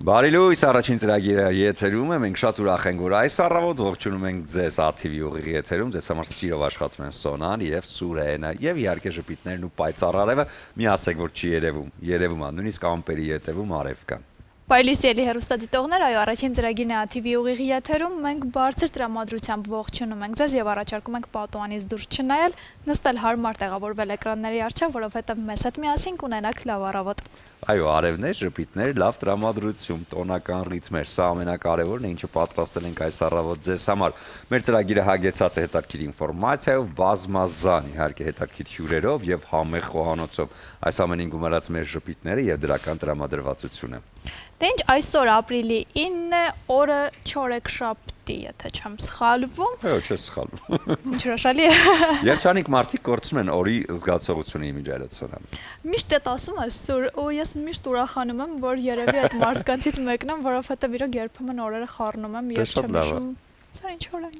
Բարի լույս, առաջին ծրագիրը եթերում է, մենք շատ ուրախ ենք, որ այս առավոտ ողջունում ենք ձեզ ATV ուղիղ եթերում, ձեզ համար սիրով աշխատում են Սոնան և Սուրենը և իհարկե ժպիտներն ու պայծառ մի ասեք, որ չի երևում է, նույնիսկ ամպերի ետևում արև կա։ Պայլիսի էլի հեռուստադիտողներ, այո, առաջին ծրագիրն է ATV ուղիղ եթերում, մենք բարձր տրամադրությամբ ողջունում ենք ձեզ եւ առաջարկում ենք պատուհանից դուրս չնայել, նստել հարմար տեղավորվել էկրանների առջև, որովհետեւ մեզ հետ միասին կունենաք լավ առավոտ։ Այո, արևներ, ժպիտներ, լավ տրամադրություն, տոնական ռիթմեր, սա ամենակարևորն է, ինչը պատրաստել ենք այս առավոտ ձեզ համար։ Մեր ծրագիրը հագեցած է հետաքրքիր ինֆորմացիայով, բազմազան, իհարկե հետաքրքիր հյուրերով եւ համեղ խոհանոցով։ Այս ամենին գումարած մեր ժպիտները եւ դրական տրամադրվածությունը։ Դե ինչ, այսօր ապրիլի 9 է, օրը չորեքշաբթի, եթե չեմ սխալվում։ Այո, չես սխալվում։ Ինչ հրաշալի է։ Երջանիկ մարդիկ կորցնում են օրի զգացողությունը իմիջայլոցոնը։ Միշտ էդ ասում ես սուր, ու ես միշտ ուրախանում եմ, որ երևի այդ մարդկանցից մեկն եմ, որովհետև իրոք երբեմն օրերը խառնում եմ եւ չեմ հիշում։ Սա ինչ օր է։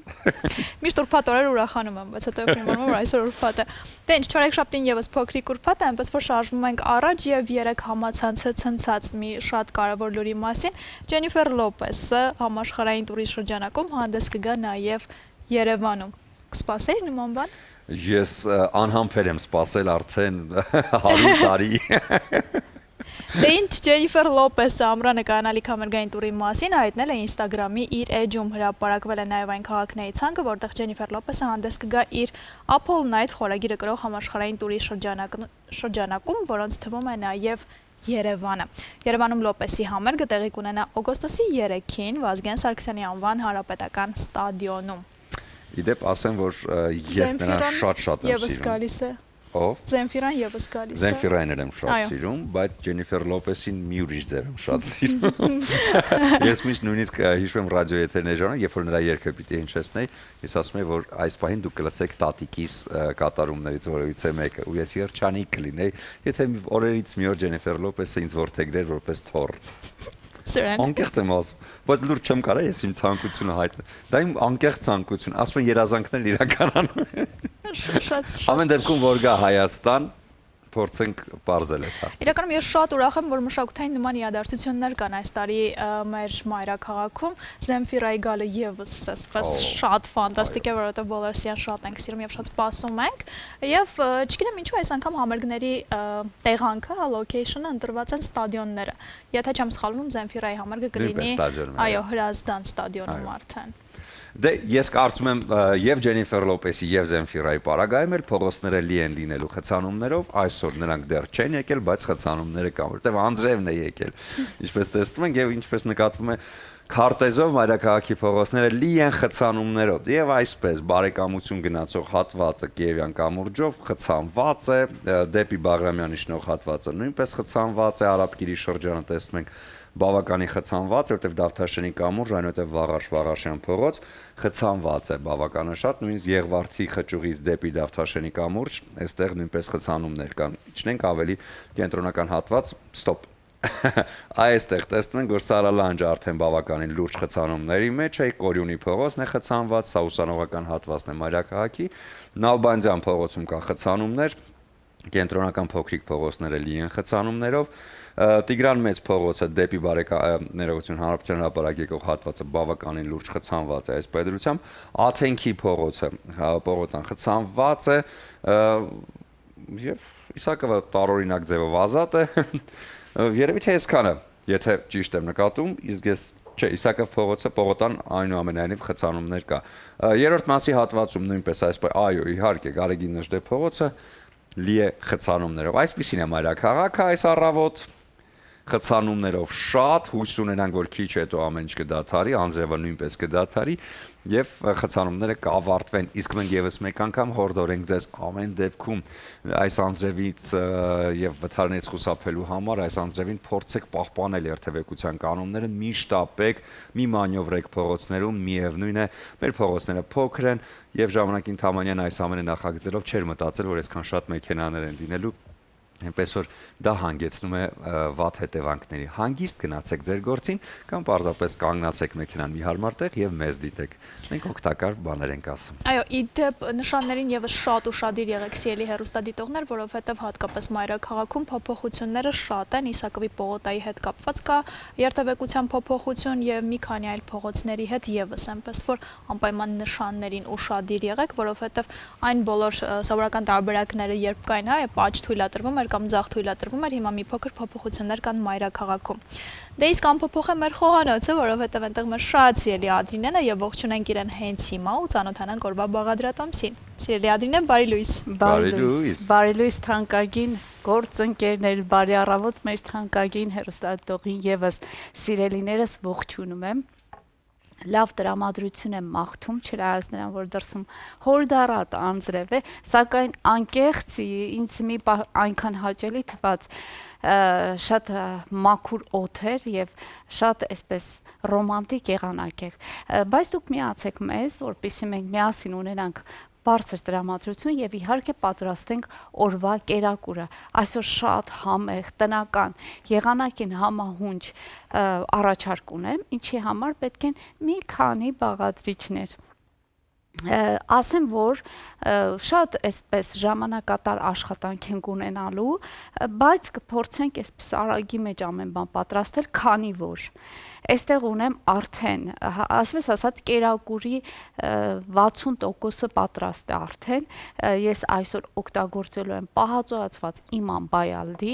Միշտ ուրբաթ օրեր ուրախանում եմ, բայց հետո իմանում եմ, որ այսօր ուրբաթ է։ Դե ինչ, չորեքշաբթին եւս փոքրիկ ուրբաթ է, այնպես որ շարժվում ենք առաջ եւ երեք համացանցը ցնցած մի շատ կարեւոր լուրի մասին։ Ջենիֆեր Լոպեսը համաշխարհային տուրի շրջանակում հանդես կգա նաեւ Երևանում։ Կսպասեի նման բան։ Ես անհամբեր եմ սպասել արդեն 100 տարի։ Դե ինչ, Ջենիֆեր Լոպեսը ամռանը կայանալիք համերգային տուրի մասին հայտնել է Instagram-ի իր էջում, հրապարակվել է նաև այն քաղաքների ցանկը, որտեղ Ջենիֆեր Լոպեսը հանդես կգա իր Apple Night խորագիրը կրող համաշխարհային տուրի շրջանակում, որոնց թվում է նաև Երևանը։ Երևանում Լոպեսի համերգը տեղի կունենա օգոստոսի 3-ին Վազգեն Սարգսյանի անվան հանրապետական ստադիոնում։ Իդեպ ասեմ, որ ես նրան շատ եմ սիրում։ Ով? Զենֆիրան եւս գալիս է։ Զենֆիրային եմ շատ սիրում, բայց Ջենիֆեր Լոպեսին մի ուրիշ ձև եմ շատ սիրում։ Ես միշտ նույնիսկ հիշում եմ ռադիոյի եթերների ժամանակ, երբ որ նրա երգը պիտի հնչեցնեի, ես ասում եմ, որ այս պահին դուք կլսեք տատիկիս կատարումներից որևիցե մեկը, ու ես երջանիկ կլինեի, եթե օրերից մի օր Ջենիֆեր Լոպեսը ինձ որդեգրեր որպես թոռ։ Անկեղծ եմ ասում, բայց լուրջ չեմ կարա ես իմ ցանկությունը հայտնել։ Դա իմ անկեղծ ցանկություն, ասում են երազանքներն իրականանում են։ Ամեն դեպքում որ գա Հայաստան, փորձենք բարձել այդ հարցը։ Իրականում ես շատ ուրախ եմ, որ մշակութային նման իրադարձություններ կան այս տարի մեր մայրաքաղաքում։ Զենֆիրայի գալը եւս այսպես շատ ֆանտաստիկ է, որովհետեւ բոլորս իրեն շատ ենք սիրում եւ շատ սպասում ենք։ Եվ չգիտեմ ինչու այս անգամ համերգների տեղանքը, location-ը ընտրված են ստադիոնները։ Եթե չեմ սխալվում, Զենֆիրայի համերգը կլինի, այո, Հրազդան ստադիոնում արդեն։ Դե ես կարծում եմ եւ Ջենիֆեր Լոպեսի եւ Զենֆիրայի պարագայում էլ փողոցները լի են լինելու խցանումներով, այսօր նրանք դեռ չեն եկել, բայց խցանումները կան, որտեղ անձրևն է եկել։ Ինչպես տեսնում ենք եւ ինչպես նկատվում է քարտեզով մայրաքաղաքի փողոցները լի են խցանումներով եւ այսպես բարեկամություն գնացող հատվածը Կիևյան կամուրջով խցանված է, դեպի Բաղրամյանի շնորհ հատվածը նույնպես խցանված է, Արաբկիրի շրջանը տեսնում ենք բավականին խցանված է, որտեղ Դավթաշենի կամուրջ, այնուհետև Վաղարշ-Վաղարշյան փողոց խցանված է բավականին շատ, նույնիսկ Եղվարդի խճուղից դեպի Դավթաշենի կամուրջ, այստեղ նույնպես խցանումներ կան։ Իջնենք ավելի կենտրոնական հատված, ստոպ։ Այստեղ տեսնում ենք, որ Սարալանջը արդեն բավականին լուրջ խցանումների մեջ է, Կորյունի փողոցն է խցանված, սա ուսանողական հատվածն է մայրաքաղաքի, Նալբանդյան փողոցում կա խցանումներ, կենտրոնական փոքրիկ փողոցները լի են խցանումներով, Տիգրան մեծ փողոցը դեպի ներողություն հանրապետության հրապարակ եկող հատվածը բավականին լուրջ խցանված է այս պայծառությամբ, Աթենքի փողոցը պողոտան խցանված է եւ Իսակովը տարօրինակ ձևով ազատ է, երևի թե այսքանը, եթե ճիշտ եմ նկատում, իսկ ես չէ, Իսակով փողոցը պողոտան այնուամենայնիվ խցանումներ կա։ Երրորդ մասի հատվածում նույնպես այո, իհարկե Գարեգին Նժդե փողոցը լի է խցանումներով։ Այսպիսին է մայրաքաղաքը այս առավոտ խցանումներով շատ, հույս ունենանք, որ քիչ հետո ամեն ինչ կդադարի, անձրևը նույնպես կդադարի եւ խցանումները կավարտվեն։ Իսկ մենք եւս մեկ անգամ հորդորենք ձեզ ամեն դեպքում այս անձրևից եւ վթարներից խուսափելու համար այս անձրևին փորձեք պահպանել երթևեկության կանոնները, մի շտապեք, մի մանյովրեք փողոցներում, միևնույն է, մեր փողոցները փոքր են եւ ժամանակին Թամանյան այս ամենը նախագծելով չէր մտածել, որ այսքան շատ մեքենաներ են լինելու Այնպես որ դա հանգեցնում է վատ հետևանքների։ Հանգիստ գնացեք ձեր գործին կամ պարզապես կանգնացեք մեքենան մի հարմար տեղ եւ մեզ դիտեք։ Մենք օգտակար բաներ ենք ասում։ Այո, իդեպ նշաններին եւս շատ ուշադիր եղեք սիրելի հեռուստադիտողներ, որովհետեւ հատկապես մայրաքաղաքում փոփոխությունները շատ են, Իսակովի պողոտայի հետ կապված կա երթևեկության փոփոխություն եւ մի քանի այլ փողոցների հետ եւս, այնպես որ անպայման նշաններին ուշադիր եղեք, որովհետեւ այն բոլոր սովորական տարբերակները երբ կային, պատճ թույլատրվում էր կամ ձախ թույլատրվում էր, հիմա մի փոքր փոփոխություններ կան մայրաքաղաքում։ Դե իսկ անփոփոխ է մեր խոհանոցը, որովհետև այնտեղ մեր շատ սիրելի Ադրինեն է եւ ողջունենք իրեն հենց հիմա ու ծանոթանանք օրվա բաղադրատոմսին։ Սիրելի Ադրինեն, բարի լույս։ Բարի լույս թանկագին գործընկերներ, բարի առավոտ մեր թանկագին հեռուստադիտողին եւս սիրելիներս ողջունում եմ։ Լավ տրամադրություն եմ մաղթում, չնայած նրան, որ դրսում հորդառատ անձրև է, սակայն անկեղծ ինձ մի այնքան հաճելի թվաց, շատ մաքուր օդ էր եւ շատ այսպես ռոմանտիկ եղանակ էր, բայց դուք միացեք մեզ, որպեսզի մենք միասին ունենանք բարձր տրամադրություն եւ իհարկե պատրաստենք օրվա կերակուրը։ Այսօր շատ համեղ, տնական, եղանակին համահունչ առաջարկ ունեմ, ինչի համար պետք են մի քանի բաղադրիչներ։ Ասեմ, որ շատ այսպես ժամանակատար աշխատանք ենք ունենալու, բայց կփորձենք այսպես արագի մեջ ամեն բան պատրաստել, քանի որ այստեղ ունեմ արդեն, ասես ասած, կերակուրի 60%-ը պատրաստ է արդեն, ես այսօր օգտագործելու եմ պահածոացված իման բայալդի,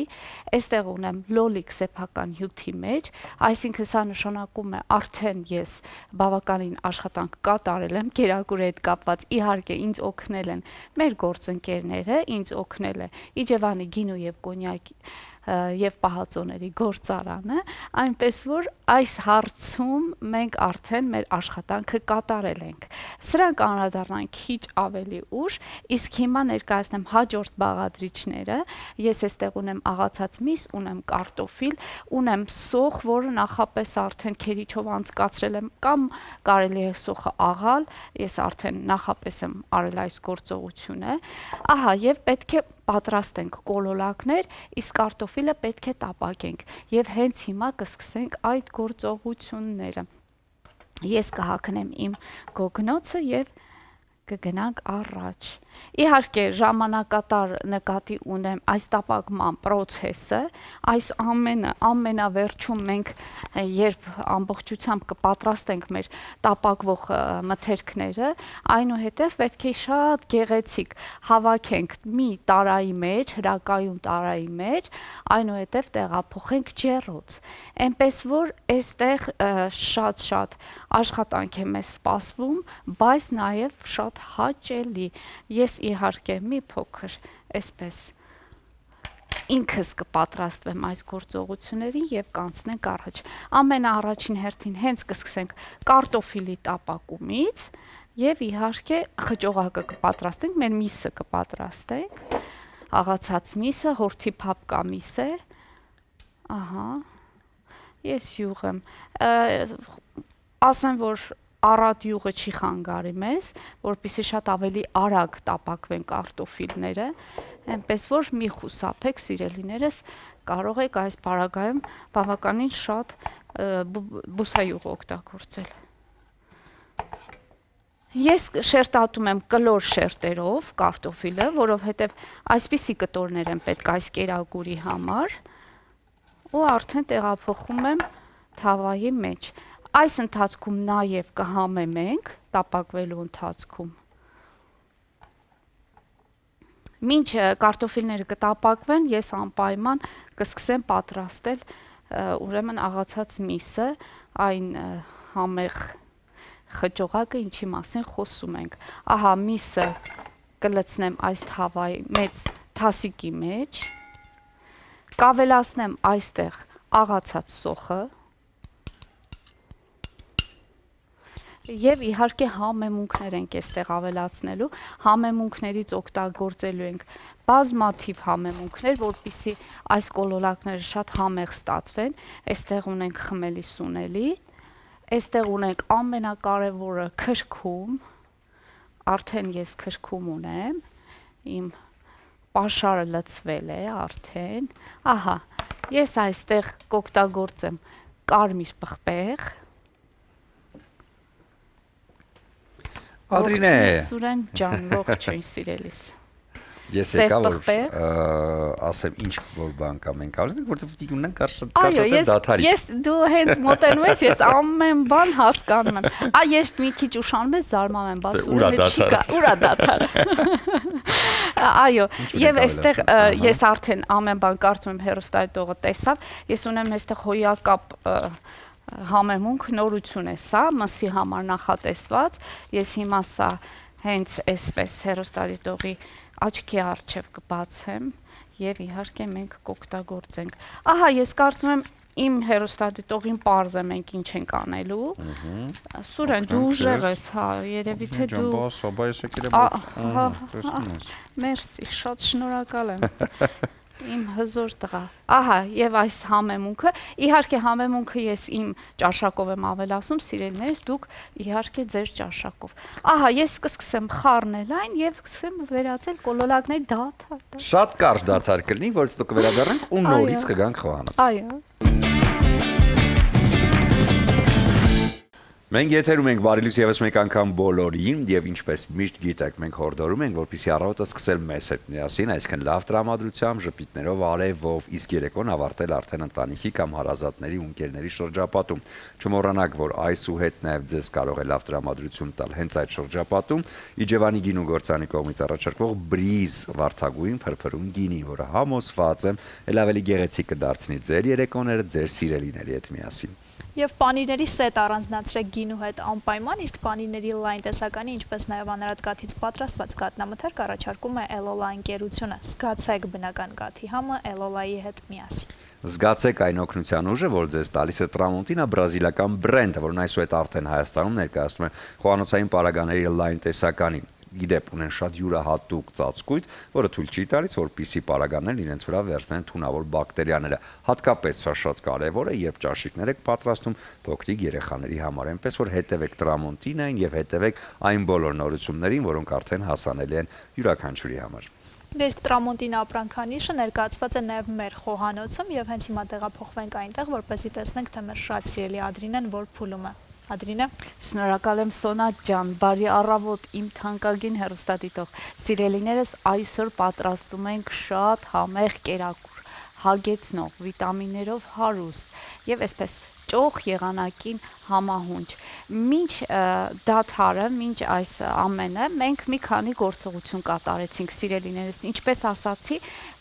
այստեղ ունեմ լոլիկ սեփական հյութի մեջ, այսինքն սա նշանակում է արդեն ես բավականին աշխատանք կատարել եմ կերակուրի հետ կապված, իհարկե ինձ օգնել են մեր գործընկերները, ինձ օգնել է Իջևանի գինու եւ կոնյակի եւ պահածոների գործարանը, այնպես որ այս հարցում մենք արդեն մեր աշխատանքը կատարել ենք։ Սրանք անդրադառնանք քիչ ավելի ուշ, իսկ հիմա ներկայացնեմ հաջորդ բաղադրիչները։ Ես այստեղ ունեմ աղացած միս, ունեմ կարտոֆիլ, ունեմ սոխ, որը նախապես արդեն քերիչով անցկացրել եմ, կամ կարելի է սոխը աղալ, ես արդեն նախապես եմ արել այս գործողությունը։ Ահա, եւ պետք է պատրաստենք կոլոլակներ, իսկ կարտոֆիլը պետք է տապակենք եւ հենց հիմա կսկսենք այդ գործողությունները։ Ես կհագնեմ իմ գոգնոցը եւ կգնանք առաջ։ Իհարկե ժամանակատար նկատի ունեմ այս տապակման process-ը, այս ամենավերջում մենք երբ ամբողջությամբ կպատրաստենք մեր տապակվող մթերքները, այնուհետև պետք է շատ գեղեցիկ հավաքենք մի տարայի մեջ, հրակայուն տարայի մեջ, այնուհետև տեղափոխենք ջեռոց։ Այնպես որ այստեղ շատ աշխատանք է մեզ սպասվում, բայց նաև շատ հաճելի։ Ես իհարկե մի փոքր այսպես ինքս կպատրաստվեմ այս գործողություններին եւ կանցնենք առաջ։ Ամենաառաջին հերթին հենց կսկսենք կարտոֆիլի տապակումից եւ իհարկե խճողակը կպատրաստենք, մեր միսը կպատրաստենք։ Աղացած միսը հորթի փափկա միս է։ Ահա։ Ես յուղ եմ։ Ասեմ, որ առատ յուղը չի խանգարի մեզ, որպեսզի շատ ավելի արագ տապակվեն կարտոֆիլները, այնպես որ մի խուսափեք, սիրելիներս, կարող եք այս պարագայում բավականին շատ բուսայուղ օգտագործել։ Ես շերտատում եմ կլոր շերտերով կարտոֆիլը, որովհետև այսպիսի կտորներ են պետք այս կերակուրի համար, ու արդեն տեղափոխում եմ թավայի մեջ։ Այս ընթացքում նաև կհամեմենք տապակվելու ընթացքում։ Մինչ կարտոֆիլները կտապակվեն, ես անպայման կսկսեմ պատրաստել ուրեմն աղացած միսը, այն համեղ խճողակը, ինչի մասին խոսում ենք։ Ահա միսը կլցնեմ այս թավայի մեծ թասիկի մեջ, կավելացնեմ այստեղ աղացած սոխը, եւ իհարկե համեմունքներ ենք այստեղ ավելացնելու, համեմունքներից օգտագործելու ենք բազմաթիվ համեմունքներ, որպեսզի այս կոլոլակները շատ համեղ ստացվեն։ Այստեղ ունենք խմելի սունելի, այստեղ ունենք ամենակարևորը քրքում, արդեն ես քրքում ունեմ, իմ Պաշարը լցվել է արդեն։ Ահա, ես այստեղ կօգտագործեմ կարմիր պղպեղ։ Ադրինե, Սուրեն ջան, ողջույն սիրելիս։ ես եկա որ ասեմ ինչ որ բան կա մենք արեցինք, որտեղ պիտի ունենք կարծրատիպ դաթարի։ Ես դու հենց մոտենում ես, ես ամեն բան հասկանում եմ։ Երբ մի քիչ ուշանում ես, զարմանում եմ, բաս ուրա դաթար։ Այո, եւ այստեղ ես արդեն ամեն բան կարծում եմ հերոստատողը տեսավ։ Ես ունեմ այստեղ հոյակապ համեմունք նորություն է սա, մսի համար նախատեսված։ Ես հիմա սա հենց այսպես հերոստատողի աչքի առջև կբացեմ եւ իհարկե մենք կօգտագործենք։ Ահա, ես կարծում եմ իմ հերոստատիտողին պարզ է մենք ինչ ենք անելու։ Սուրեն, դու ուժեղ ես, հա, երևի թե դու։ Մերսի, շատ շնորհակալ եմ։ Իմ հզոր տղա։ Ահա, եւ այս համեմունքը, իհարկե համեմունքը ես իմ ճաշակով եմ ավելացում, սիրելիներս, դուք իհարկե ձեր ճաշակով։ Ահա, ես կսկսեմ խառնել այն եւ կսկսեմ վերածել կոլոլակների դաթար։ Շատ կարճ դաթար կլինի, որից դուք կվերադառնանք ու նորից կգանք խոհանոց։ Այո։ Մենք եթերում ենք բարի լույս եւս մեկ անգամ բոլորին եւ ինչպես միշտ գիտեք մենք հորդորում ենք որպեսզի առավոտը սկսել մեզ հետ միասին, այսինքն լավ տրամադրությամբ, ժպիտներով, արևով, իսկ երեկոն ավարտել արդեն ընտանիքի կամ հարազատների ու ընկերների շրջապատում։ Չմոռանաք, որ այս ու հետ նաեւ ձեզ կարող է լավ տրամադրություն տալ հենց այդ շրջապատում Իջևանի գինու գործանի կողմից առաջարկվող բրիզ վարդագույն փրփրուն գինի, որը համոզված եմ ել ավելի գեղեցիկ կդարձնի ձեր երեկոները ձեր սիրելիների հետ միասին։ Եվ պանիրների սետ առանձնացրեք գինու հետ անպայման, իսկ պանիրների լայն տեսականի, ինչպես նաև անարատ կաթից պատրաստված կատնամթերք առաջարկում է Էլոլա ընկերությունը։ Զգացեք բնական կաթի համը Էլոլայի հետ միասին։ Զգացեք այն օգնության ուժը, որ ձեզ տալիս է Տրամոնտինա բրազիլական բրենդը, որն այսուհետ արդեն Հայաստանում ներկայացնում է խոհանոցային պարագաների լայն տեսականին։ Գիտեք, ունեն շատ յուրահատուկ ծածկույթ, որը թույլ չի տալիս, որպեսզի պարագաներն իրենց վրա վերցնեն թունավոր բակտերիաները։ Հատկապես սա շատ կարևոր է, երբ ճաշիկներ եք պատրաստում փոքրիկ երեխաների համար, այնպես որ հետևեք Տրամոնտինային եւ հետևեք այն բոլոր նորություններին, որոնք արդեն հասանելի են յուրաքանչյուրի համար։ Իսկ Տրամոնտինա ապրանքանիշը ներկայացված է նաև մեր խոհանոցում եւ հենց հիմա տեղափոխվենք այնտեղ, որպեսզի տեսնենք, թե մեր շատ սիրելի Ադրինեն որ փուլում է։ Ադրինե։ Շնորհակալ եմ Սոնա ջան, բարի առավոտ իմ թանկագին հեռուստադիտող։ Սիրելիներս, այսօր պատրաստում ենք շատ համեղ կերակուր, հագեցնող, վիտամիններով հարուստ եւ այսպես ճոխ եղանակին համահունչ։ Մինչ դաթարը, մինչ այս ամենը, մենք մի քանի գործողություն կատարեցինք սիրելիներս, ինչպես ասացի,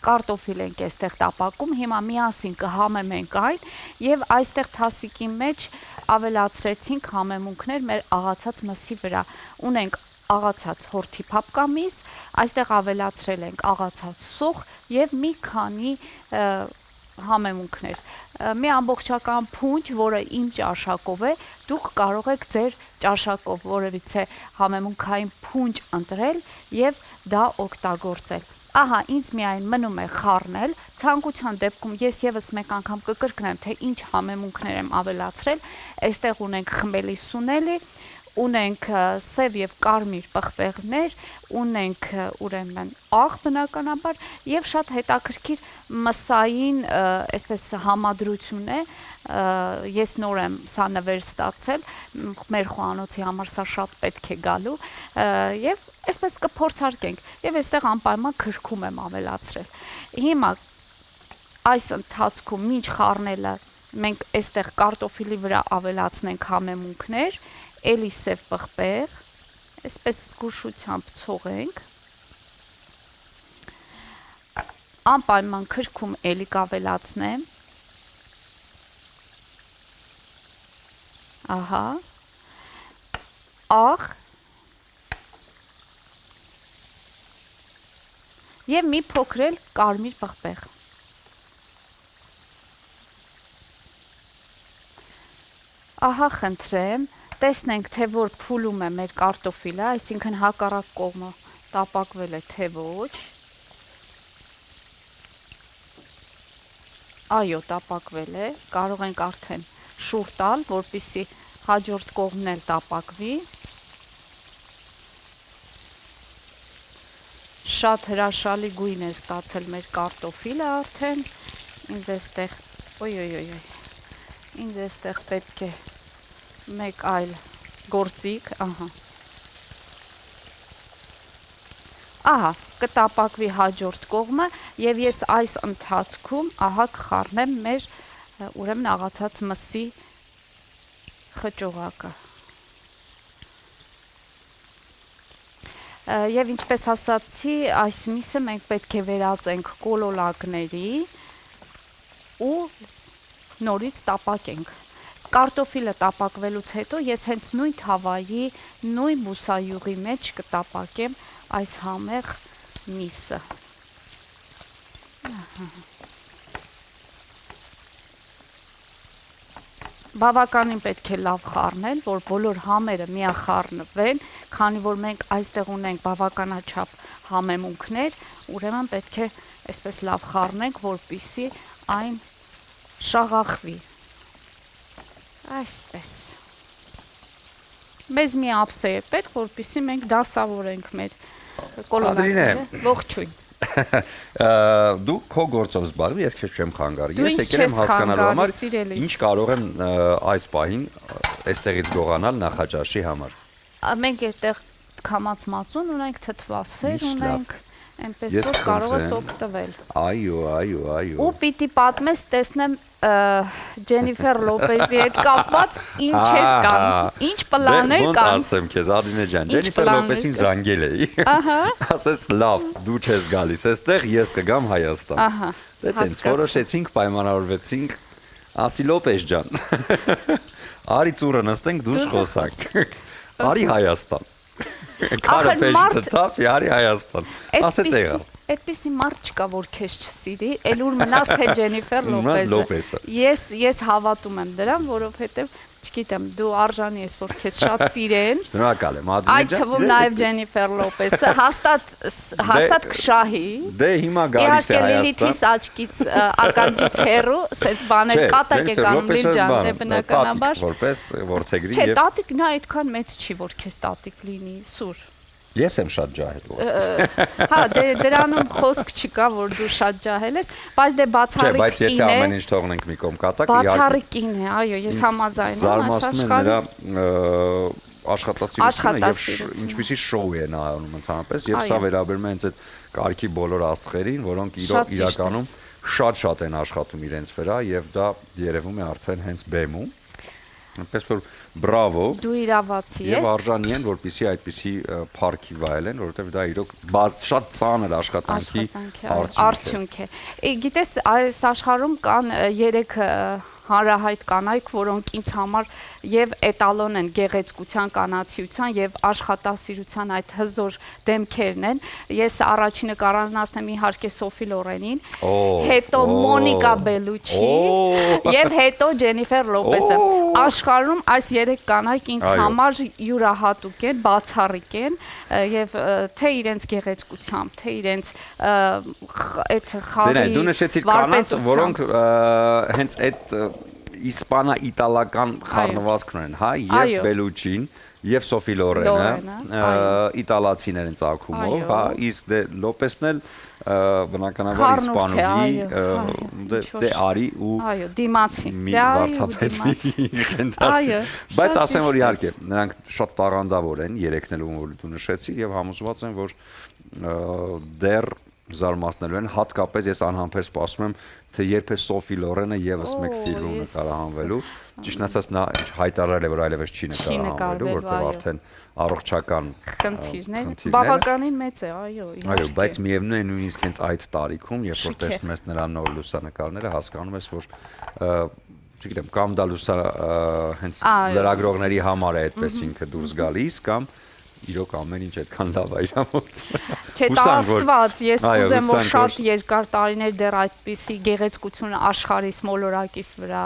կարտոֆիլ ենք այստեղ տապակում, հիմա միասին կհամեմենք այն եւ այստեղ թասիկի մեջ ավելացրեցինք համեմունքներ մեր աղացած մսի վրա։ Ունենք աղացած հորթի փապկամիս, այստեղ ավելացրել ենք աղացած սոխ եւ մի քանի համեմունքներ։ Մի ամբողջական փունջ, որը իմ ճաշակով է, դուք կարող եք ձեր ճաշակով որևիցե համեմունքային փունջ ընտրել եւ դա օգտագործել։ Ահա, ինձ միայն մնում է խառնել, ցանկության դեպքում ես եւս մեկ անգամ կկրկնեմ, թե ինչ համեմունքներ եմ ավելացրել։ Այստեղ ունենք խմելի սունելի, ունենք սև եւ կարմիր պղպեղներ, ունենք ուրեմն աղ բնականաբար եւ շատ հետաքրքիր մսային այսպես համադրություն է, ես նոր եմ սա նվեր ստացել, մեր խոհանոցի համար սա շատ պետք է գալու եւ այսպես կփորձարկենք եւ այստեղ անպայման քրքում եմ ավելացրել։ Հիմա այս ընթացքում ինչ խառնելը մենք այստեղ կարտոֆիլի վրա ավելացնենք համեմունքներ, էլի սև պղպեղ, այսպես զգուշությամբ ցողենք, անպայման քրքում էլի կավելացնեմ, ահա, աղ և մի փոքրել կարմիր պղպեղ։ Ահա խնդրեմ, տեսնենք, թե որ փուլում է մեր կարտոֆիլը, այսինքն հակառակ կողմը տապակվել է, թե ոչ։ Այո, տապակվել է, կարող ենք արդեն շուռ տալ, որպեսզի հաջորդ կողմն էլ տապակվի։ շատ հրաշալի գույն է ստացել մեր կարտոֆիլը արդեն։ Ինձ էստեղ, ինձ էստեղ պետք է մեկ այլ գործիք, ահա, կտապակվի հաջորդ կողմը եւ ես այս ընթացքում ահա կխառնեմ մեր ուրեմն աղացած մսի խճողակը։ Եվ ինչպես ասացի, այս միսը մենք պետք է վերածենք կոլոլակների ու նորից տապակենք։ Կարտոֆիլը տապակվելուց հետո ես հենց նույն թավայի, նույն բուսայուղի մեջ կտապակեմ այս համեղ միսը։ Բավականին պետք է լավ խառնել, որ բոլոր համերը միախառնվեն, քանի որ մենք այստեղ ունենք բավականաչափ համեմունքներ, ուրեմն պետք է այսպես լավ խառնենք, որպեսզի այն շաղախվի։ Այսպես։ Մեզ մի ափսե է պետք, որպեսզի մենք դասավորենք մեր կոլոնակները։ Ողջույն։ Դու քո գործով զբաղվի, ես քեզ չեմ խանգարի։ Ես եկել եմ հասկանալու համար, ինչ կարող եմ այս պահին այստեղից գողանալ Նախաճաշի համար։ Մենք այդտեղ քամած մածուն ունենք, թթվասեր ունենք, այնպես որ կարող ես օգտվել։ Այո։ Ու պիտի պատմես, տեսնեմ Ջենիֆեր Լոպեզի հետ կապված ինչեր կան, ինչ պլաներ կան։ Ոնց ասեմ քեզ, Ադինե ջան, Ջենիֆեր Լոպեսին զանգել էի։ Ասեց լավ, դու չես գալիս այստեղ, ես կգամ Հայաստան։ Դե տենց որոշեցինք, պայմանավորվեցինք, ասի Լոպես ջան։ Արի ծուրը նստենք, դուրս խոսանք։ Արի Հայաստան։ Կարը պեշ ծտավ, արի Հայաստան։ Ասեց եղավ։ Այդպիսի մարդ չկա, որ քեզ չսիրի, էլ ուր մնաց թե Ջենիֆեր Լոպեզը։ Ես հավատում եմ դրան, որովհետև չգիտեմ, դու արժանի ես, որ քեզ շատ սիրեն։ Շնորհակալ եմ, Ադինե ջան։ Այդ թվում նաև Ջենիֆեր Լոպեսը հաստատ կշահի։ Դե հիմա գալիս է Հայաստան։ Իհարկե Լիլիթիս աչքից ականջից հեռու, սենց բաներ կատակ է կանում Լիլ ջան, դե բնականաբար։ Որպես որդեգրի եւ։ Չէ, տատիկ նա այդքան մեծ չի, որ քեզ տատիկ լինի, սուր։ Ես եմ շատ ջահել որպես։ Հա, դրանում խոսք չկա, որ դու շատ ջահել ես, բայց դե բացառիկ կին է։ Բայց եթե ամեն ինչ թողնենք մի կողմ կատակ, բացառիկ կին է, այո, ես համաձայն եմ, զարմացնում է նրա աշխատասիրությունը եւ ինչպիսի շոու է նա անում ընդհանրապես, եւ սա վերաբերում է հենց այդ կարգի բոլոր աստղերին, որոնք իրականում շատ են աշխատում իրենց վրա եւ դա երևում է արդեն հենց բեմում։ Այնպես որ բրավո։ Դու իրավացի ես։ Եվ արժանի են, որպեսզի այդպիսի փառքի վայելեն, որովհետև դա իրոք շատ ծանր աշխատանքի արդյունք է։ Գիտես, այս աշխարհում կան 3 հանրահայտ կանայք, որոնք ինձ համար եւ էտալոն են գեղեցկության, կանացիության եւ աշխատասիրության այդ հզոր դեմքերն են։ Ես առաջինը կառանձնացնեմ իհարկե Սոֆի Լորենին, հետո Մոնիկա Բելուչի եւ հետո Ջենիֆեր Լոպեսը։ Աշխարհում այս 3 կանայք ինձ համար յուրահատուկ են, բացառիկ են եւ թե իրենց գեղեցկությամբ, թե իրենց այդ խաղի դու նշեցիր կանանց, որոնք հենց այդ իսպանա-իտալական խառնվածքն են, հա, եւ Բելուչին, եւ Սոֆի Լորենը, իտալացիներ են ծագումով, հա, իսկ դե Լոպեսն էլ բնականաբար իսպանուհի, դե արի ու դիմացի, վարդապետի կենտացի։ Բայց ասեմ, որ իհարկե, նրանք շատ տաղանդավոր են, երեքն էլ որ դու նշեցիր եւ համոզված եմ, որ դեռ զարմացնելու են, հատկապես ես անհամբեր սպասում եմ, թե երբ է Սոֆի Լորենը եւս մեկ ֆիլմ նկարահանվելու, ճիշտ ասած նա հայտարարել է, որ այլևս չի նկարահանվելու, որտեղ արդեն առողջական խնդիրներ բավականին մեծ է, այո, այո, բայց միևնույն է նույնիսկ հենց այդ տարիքում, երբ որ տեսնում ես նրա նոր լուսանկարները, հասկանում ես, որ չգիտեմ, կամ դա հենց լրագրողների համար է այդպես ինքը դուրս գալիս, կամ իրոք ամեն ինչ այդքան լավ է իր մոտ։ Չէ, Աստված, ես ուզեմ որ շատ երկար տարիներ դեռ այդպիսի գեղեցկություն աշխարհիս մոլորակիս վրա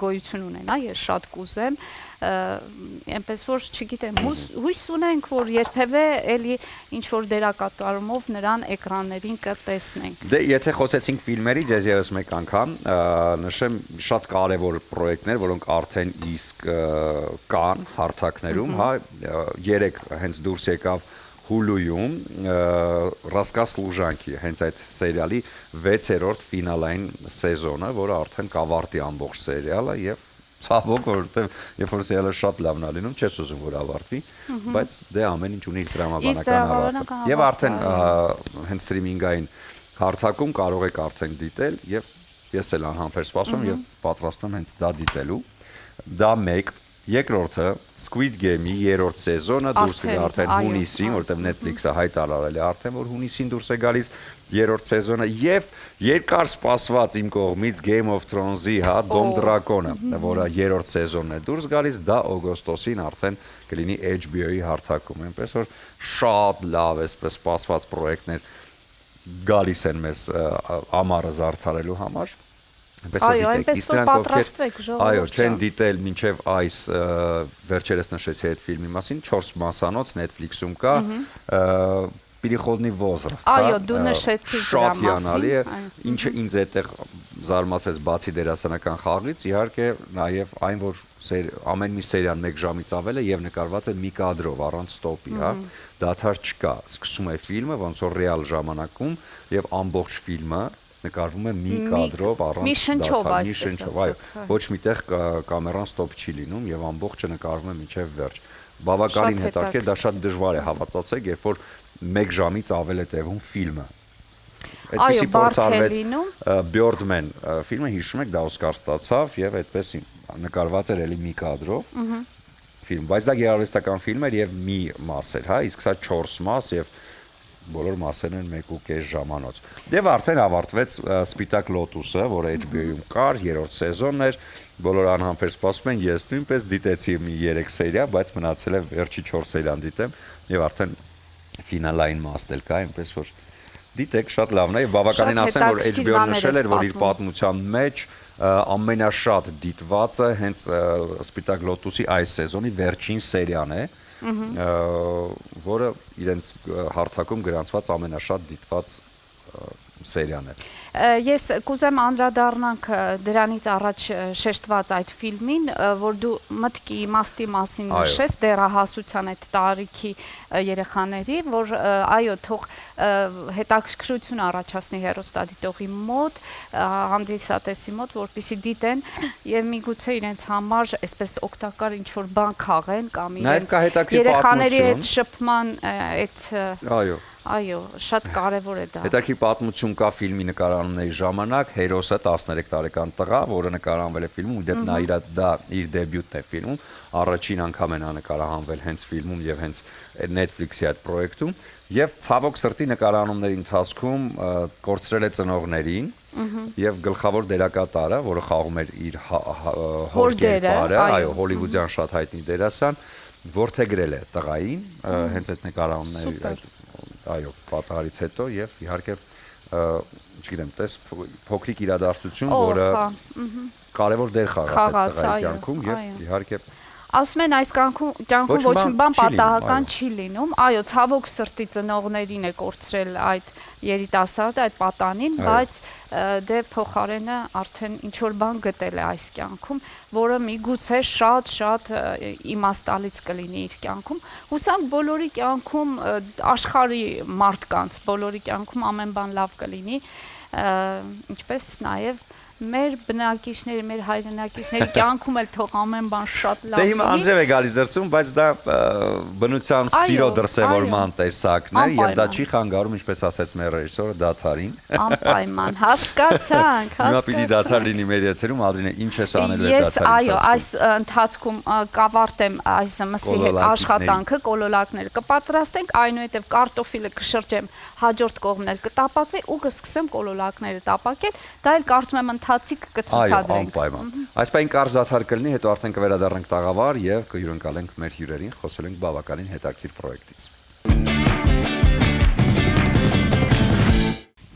գոյություն ունենա, ես շատ կուզեմ, այնպես որ չգիտեմ, հույս ունենք, որ երբևէ էլի ինչ որ դերակատարումով նրան էկրաններին կտեսնենք։ Դե եթե խոսեցինք ֆիլմերից, ես եւս մեկ անգամ նշեմ շատ կարեւոր պրոյեկտներ, որոնք արդեն իսկ կան հարթակներում, հա, 3 հենց դուրս եկավ Hulu-ում «Рассказ служанки», հենց այդ սերիալի 6-րդ ֆինալային սեզոնը, որը արդեն կավարտի ամբողջ սերիալը եւ ցավոք, որովհետեւ երբ որ սերիալը շատ լավն է լինում, չես ուզում որ ավարտվի, բայց դե ամեն ինչ ունի իր դրամաբանական ավարտը։ Եվ արդեն հենց սթրիմինգային հարթակում կարող եք արդեն դիտել եւ ես էլ անհամբեր սպասում եւ պատրաստվում եմ հենց դա դիտելու։ Դա մեկ Երկրորդը Squid Game-ի 3-րդ սեզոնը դուրս է արդեն հունիսին, որտեղ Netflix-ը հայտարարել է արդեն, որ հունիսին դուրս է գալիս 3-րդ սեզոնը եւ երկար սպասված իմ կողմից Game of Thrones-ի, հա, Dom Dragon-ը, որը 3-րդ սեզոնն է դուրս գալիս, դա օգոստոսին արդեն կլինի HBO-ի հարթակում, այնպես որ շատ լավ է սպասված պրոյեկտներ գալիս են մեզ ամառը զարդարելու համար։ Այո, այնպես որ պատրաստվեք ժողովուրդ։ Այո, չեն դիտել մինչև այս վերջերս նշեցի այդ ֆիլմի մասին, 4 մասանոց Netflix-ում կա, Переходный возраст, այո, դու նշեցիր դրա մասին։ Շատ հիանալի է, ինչը ինձ այդտեղ զարմացրեց բացի դերասանական խաղից, իհարկե նաև այն, որ ամեն մի սերիան 1 ժամից ավել է եւ նկարված է մի կադրով առանց ստոպի, հա, դադար չկա, սկսում է ֆիլմը ոնց որ ռեալ ժամանակում եւ ամբողջ ֆիլմը նկարվում է մի կադրով առանց դադար, մի շնչով, այո, ոչ միտեղ կամերան ստոպ չի լինում եւ ամբողջը նկարվում է մինչեւ վերջ։ Բավականին հետաքրքիր, դա շատ դժվար է հավատացեք, երբ որ 1 ժամից ավել է տևում ֆիլմը։ Այդպեսի փորձ արվեց Birdman ֆիլմը, հիշում եք, դա Օսկար ստացավ եւ այդպես նկարված էր էլի մի կադրով ֆիլմ, բայց դա գեղարվեստական ֆիլմ էր եւ մի մաս էր, հա, իսկ սա 4 մաս եւ բոլոր մասերն են 1.5 ժամանոց։ Եվ արդեն ավարտվեց Սպիտակ Լոտուսը, որը HBO-ում կար, 3-րդ սեզոնն էր, բոլոր անհամբեր սպասում են, ես նույնպես դիտեցի մի 3 սերիա, բայց մնացել է վերջի 4 սերիան դիտեմ եւ արդեն ֆինալային մասն էլ կա, այնպես որ դիտեք, շատ լավն է եւ բավականին ասեմ, որ HBO-ն նշել էր, որ իր պատմության մեջ ամենաշատ դիտվածը հենց Սպիտակ Լոտուսի այս սեզոնի վերջին սերիան է, որը իրենց հարթակում գրանցված ամենաշատ դիտված սերիան է։ Ես կուզեմ անդրադառնանք դրանից առաջ շեշտված այդ ֆիլմին, որ դու մտքի իմաստի մասին նշես դեռահասության այդ տարիքի երեխաների, որ այո, թող հետաքրքրություն առաջացնի հեռուստադիտողի մոտ, հանդիսատեսի մոտ, որպեսզի դիտեն եւ միգուցե իրենց համար այսպես օգտակար ինչ-որ բան քաղեն կամ իրենց երեխաների այդ շփման այդ Այո, շատ կարևոր է դա։ Հետաքրքիր պատմություն կա ֆիլմի նկարանների ժամանակ, հերոսը 13 տարեկան տղա, որը նկարահանվել է ֆիլմում, ու նա իր դեբյուտն է ֆիլմում, առաջին անգամ է նա նկարահանվել հենց ֆիլմում եւ հենց Netflix-ի այդ պրոյեկտում, եւ ցավոք սրտի նկարահանումների ընթացքում կորցրել է ծնողներին եւ գլխավոր դերակատարը, որը խաղում էր իր հոր կերպարը, այո, հոլիվուդյան շատ հայտնի դերասան, որդեգրել է տղային հենց այդ նկարահանումների այո, պատահարից հետո եւ իհարկե չգիտեմ, տես փոքրիկ իրադարձություն, որը կարևոր դեր խաղաց այդ տղայի կյանքում եւ իհարկե ասում են այս կյանքում ոչ մի բան պատահական չի լինում, այո, ցավոք սրտի ծնողներին է կորցրել այդ երիտասարդը, այդ պատանին, բայց դե փոխարենը արդեն ինչ որ բան գտել է այս կյանքում, որը միգուցե շատ իմաստալից կլինի իր կյանքում։ Հուսանք բոլորի կյանքում, աշխարհի մարդկանց, բոլորի կյանքում ամեն բան լավ կլինի, ինչպես նաև մեր բնակիչների, մեր հայրենակիցների կյանքում էլ թող ամեն բան շատ լավ լինի։ Դե հիմա անձև է գալիս դրսում, բայց դա բնության սիրո դրսևորման տեսակն է եւ դա չի խանգարում, ինչպես ասաց մեր ռեժիսորը, դադարին։ Անպայման, հասկացանք։ Հիմա պիտի դադար լինի մեր եթերում, Ադրինե, ինչ ես անել այս դադարի։ Այո, այս ընթացքում կավարտեմ այս մսի հետ աշխատանքը, կոլոլակները կպատրաստենք, այնուհետև կարտոֆիլը կշրջեմ հաջորդ կողմն էլ կտապակվի ու կսկսեմ կոլոլակները տապակել, դա էլ կարծում եմ ընթացիկ կցուցադրենք։ Այո, անպայման։ Այսպես կարճ դադար կլինի, հետո արդեն կվերադառնանք տաղավար եւ կհյուրընկալենք մեր հյուրերին, խոսել ենք բավականին հետաքրքիր պրոյեկտից։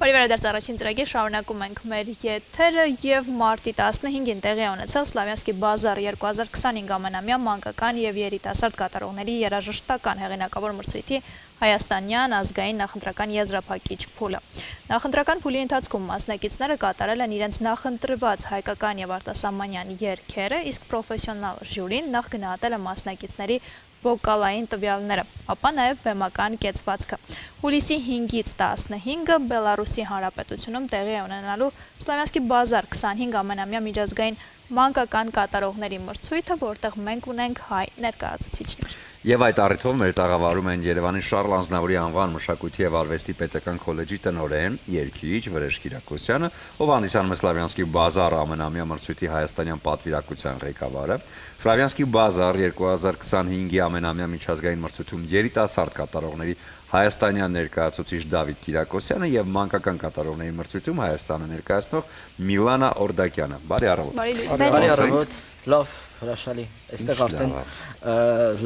Բարի վերադարձ առաջին ծրագիր, շարունակում ենք մեր եթերը եւ մարտի 15-ին տեղի ունեցավ Սլավյանսկի բազար 2025 ամենամյա մանկական եւ երիտասարդ կատարողների երաժշտական հեղինակավոր մրցույթի հայաստանյան ազգային նախընտրական եզրափակիչ փուլը։ Նախընտրական փուլի ընթացքում մասնակիցները կատարել են իրենց նախընտրված հայկական եւ արտասահմանյան երգերը, իսկ պրոֆեսիոնալ ժյուրին նախ գնահատել է մասնակիցների վոկալային տվյալները, ապա նաև բեմական կեցվածքը։ Հուլիսի 5-ից 15-ը Բելարուսի Հանրապետությունում տեղի է ունենալու Սլավյանսկի բազար 25 ամենամյա միջազգային մանկական կատարողների մրցույթը, որտեղ մենք ունենք հայ ներկայացուցիչներ։ Եվ այդ առիթով մեր տաղավարում են Երևանի Շարլ Անձնավորի անվան մշակույթի եւ արվեստի պետական քոլեջի տնօրեն, երգիչ Վրեժ Կիրակոսյանը, ով հանդիսանում է Սլավյանսկի բազար ամենամյա մրցույթի հայաստանյան պատվիրակության ղեկավարը, Սլավյանսկի բազար 2025-ի ամենամյա միջազգային մրցույթում երիտասարդ կատարողների հայաստանյան ներկայացուցիչ Դավիթ Կիրակոսյանը եւ մանկական կատարողների մրցույթում Հայաստանը ներկայացնող Միլանա Օրդակյանը։ Բարի առավոտ։ Բարի առավոտ։ Լավ, հրաշալի։ Այստեղ արդեն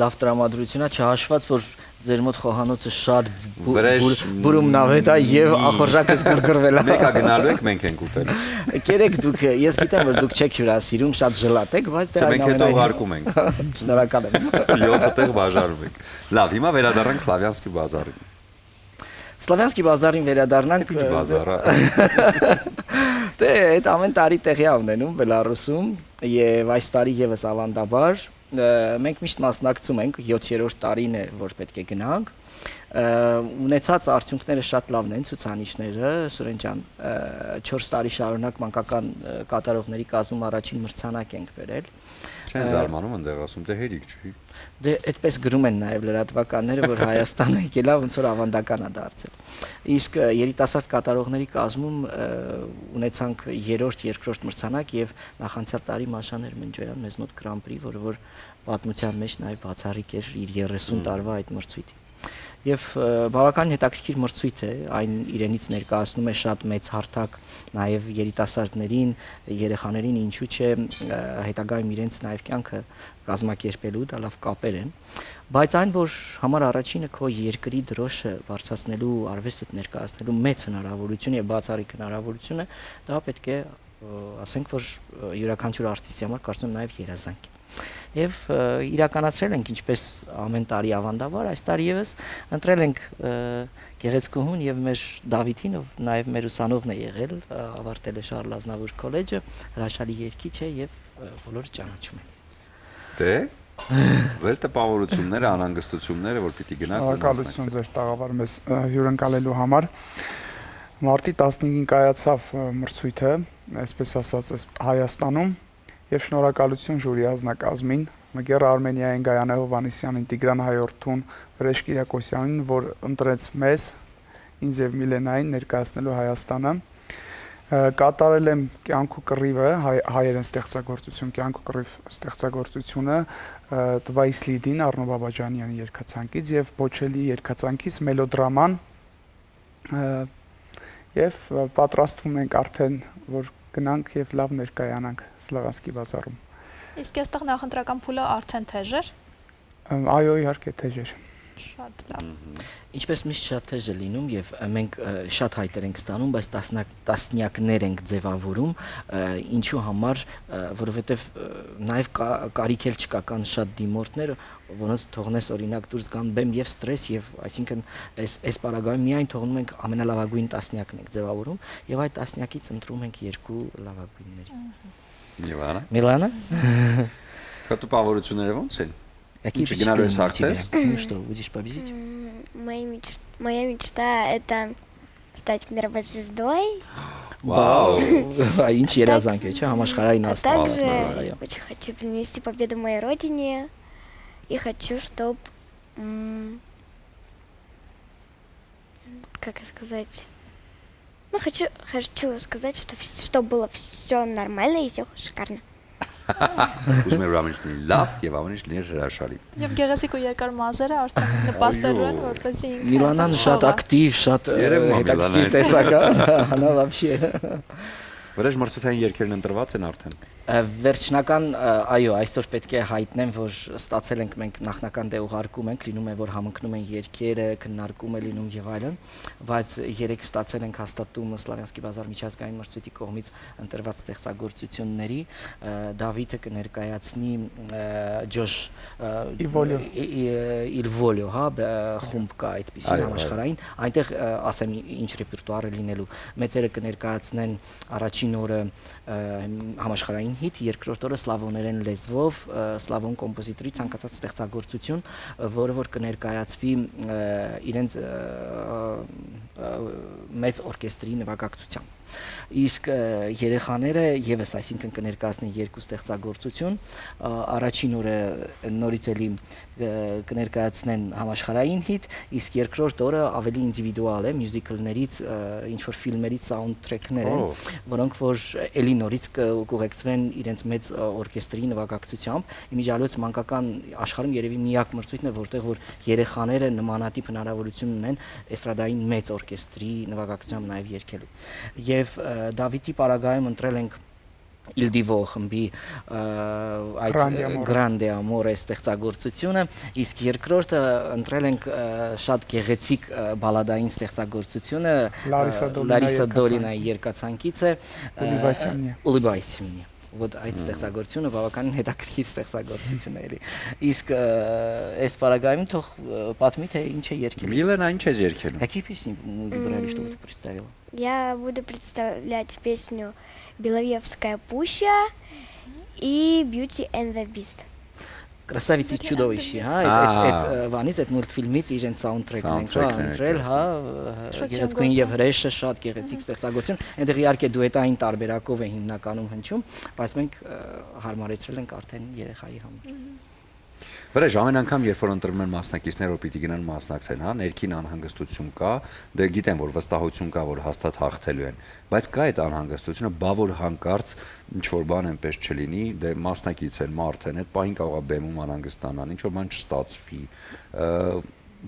լավ տրամադրություն է, չհաշված որ ձեր մոտ խոհանոցը շատ բուրում նավետ է եւ ախորժակս գրգռվել է։ Մեկա գնալու եք, մենք ենք ուտել։ Կերեք դուք, ես գիտեմ որ դուք չեք հյուրասիրում, շատ ժլատ եք, բայց դե մենք հետո ուղարկում ենք։ Շնորհակալ եմ։ 7 տեղ բաժարում ենք։ Լավ, հիմա վերադառնանք Սլավյանսկի բազարին։ Սլավյանսկի բազարին վերադառնանք։ Ինչ բազարը։ Դե այդ ամեն տարի տեղի է ունենում Բելարուսում եւ այս տարի եւս ավանդաբար մենք միշտ մասնակցում ենք 7-րդ տարին է որ պետք է գնանք ունեցած արդյունքները շատ լավն են ցուցանիշները Սուրեն ջան 4 տարի շարունակ մանկական կատարողների կազմում առաջին մրցանակ ենք բերել Չեն զարմանում ընդեղ ասում դե հերիք չի Դե այդպես գրում են նաև լրատվականները որ Հայաստանը եկել է ոնց որ ավանդական է դարձել իսկ երիտասարդ կատարողների կազմում ունեցանք 3-րդ, 2-րդ մրցանակ եւ նախանցյալ տարի Մաշաներ Մնջոյան մեզ մոտ Grand Prix որը որ պատմության մեջ նաև բացառիկ էր իր 30 տարվա այդ մրցույթի Եվ բավական հետաքրքիր մրցույթ է, այն իրենից ներկայացնում է շատ մեծ հարթակ նաև երիտասարդներին, երեխաներին ինչու՞ չէ հետագայում իրենց նաև կյանքը կազմակերպելու, դա լավ կապեր են, բայց այն որ համար առաջինը քո երկրի դրոշը բարձրացնելու, արվեստը ներկայացնելու մեծ հնարավորություն եւ բացառիկ հնարավորություն է, դա պետք է ասենք որ յուրաքանչյուր արտիստի համար կարծում եմ նաև երազանք Եվ իրականացրել ենք ինչպես ամեն տարի ավանդաբար, այս տարի եւս ընտրել ենք գեղեցկուհուն եւ մեր Դավիթին, ով նաեւ մեր ուսանողն է եղել, ավարտել է Շարլ Ազնավուր քոլեջը, հրաշալի երգիչ է եւ բոլորը ճանաչում են։ Դե ձեր տպավորությունները, անհանգստությունները, որ պիտի գնաք Շնորհակալություն ձեր տաղավարում ես հյուրընկալելու համար։ Մարտի 15-ին կայացավ մրցույթը, այսպես ասած, Հայաստանում Եվ շնորհակալություն ժյուրի ազնագազմին, Մգեր Արմենիային Գայանե Հովանեսյանին, Տիգրան Հայորդուն, Վրեժ Կիրակոսյանին, որ ընտրեց մեզ, ինձ եւ Միլենային ներկայացնելու Հայաստանը։ Կատարել եմ կյանքու կռիվը, հայերեն ստեղծագործություն, կյանքու կռիվ ստեղծագործությունը Տվայիս Լիդին Առնո Բաբաջանյանի երգացանկից եւ Բոչելի երգացանկից մելոդրաման եւ պատրաստվում ենք արդեն, որ գնանք եւ լավ ներկայանանք Սլավյանսկի բազարում։ Իսկ այստեղ նախընտրական փուլը արդեն թեժ էր։ Այո, իհարկե թեժ էր։ Շատ լավ։ Ինչպես միշտ շատ թեժ է լինում եւ մենք շատ հայտեր ենք ստանում, բայց տասնյակներ ենք ձևավորում, ինչու համար, որովհետեւ նաեւ կարիք էլ չկա կան շատ դիմորդներ, որոնց թողնես օրինակ դուրս գան բեմ եւ ստրես եւ այսինքն այս պարագայում միայն թողնում ենք ամենալավագույն տասնյակն ենք ձևավորում եւ այդ տասնյակից ընտրում ենք երկու լավագույններ։ Միլանա Քո տպավորությունները ոնց են Какие впечатления? Что, будешь победить? Моя мечта это стать мировой звездой. Вау! А инчи երազանք է, չէ՞, համաշխարհային աստղ։ Также очень хочу принести победу моей родине и хочу, чтобы как сказать? Ну, хочу сказать, что было все нормально и все шикарно. Ուզում եմ ամենից լավ եւ ամենից հրաշալի։ Եվ գեղեցիկ ու երկար մազերը արդեն նպաստելու են, որպեսզի ինքը Միլանան շատ ակտիվ, շատ հետաքրքիր տեսական, հանա вообще։ Վրեժ մրցութային երգերն ընտրված են արդեն։ Վերջնական, այո, այսօր պետք է հայտնեմ, որ ստացել ենք մենք նախնական դե ուղարկում ենք, լինում է որ համընկնում են երգերը, քննարկում է լինում եւ այլն, բայց երեք ստացել ենք հաստատումը Սլավյանսկի բազար միջազգային մրցույթի կողմից ընտրված ստեղծագործությունների, Դավիթը կներկայացնի Ջոշ Իլվոլյո, հա, խումբ կա այդպիսի համաշխարհային, այնտեղ ասեմ ինչ ռեպերտուար է լինելու, մեծերը կներկայացնեն առաջին առաջին օրը համաշխարհային հիթ, երկրորդ օրը սլավոներեն լեզվով սլավոն կոմպոզիտորի ցանկացած ստեղծագործություն, որը որ կներկայացվի իրենց մեծ օրկեստրի նվագակցությամբ։ Իսկ երեխաները եւս այսինքն կներկայացնեն երկու ստեղծագործություն, առաջին օրը նորից էլի կներկայացնեն համաշխարհային հիթ, իսկ երկրորդ օրը ավելի ինդիվիդուալ է, մյուզիկլներից, ինչ որ ֆիլմերից սաունդթրեքներ են, որոնք որ էլի նորից կուղեկցվեն իրենց մեծ օրկեստրի նվագակցությամբ։ Իմիջիալոց մանկական աշխարհում երևի միակ մրցույթն է, որտեղ որ երեխաները նմանատիպ հնարավորություն ունեն էստրադային մեծ օրկեստրի նվագակցությամբ նաև երգելու։ Եվ Դավիթի պարագայում ընտրել ենք Il Divo խմբի այդ Grande Amore ստեղծագործությունը, իսկ երկրորդը ընտրել ենք շատ գեղեցիկ բալադային ստեղծագործությունը Լարիսա Դոլինայի երկացանկից է Ուլիբայսյանի։ Вот այդ ստեղծագործությունը բավականին հետաքրքիր ստեղծագործություն է էլի։ Իսկ այս պարագայում թող պատմի թե ինչ է երգել։ Милена, ինչ ես երգելու։ Какие песни выбрали, что ты представила? Я буду представлять песню «Беловежская пуща» и «Beauty and the Beast». Красавица и чудовище, այդ վանից այդ մուլտֆիլմից իրենց սաունդթրեքն են ընտրել, հա, գեղեցկույն եւ հրեշը շատ գեղեցիկ ստեղծագործություն, այնտեղ իհարկե դուետային տարբերակով է հիմնականում հնչում, բայց մենք հարմարեցրել ենք արդեն երեխայի համար։ Վրեժ, ամեն անգամ, երբ որ ընտրում են մասնակիցներ, որ պիտի գնան մասնակցեն, հա, ներքին անհանգստություն կա, դե գիտեն, որ վստահություն կա, որ հաստատ հաղթելու են, բայց կա այդ անհանգստությունը, բա որ հանկարծ ինչ որ բան այնպես չլինի, դե մասնակից են, մարդ են, այդ պահին կարող է բեմում անհանգստանան, ինչ որ բան չստացվի,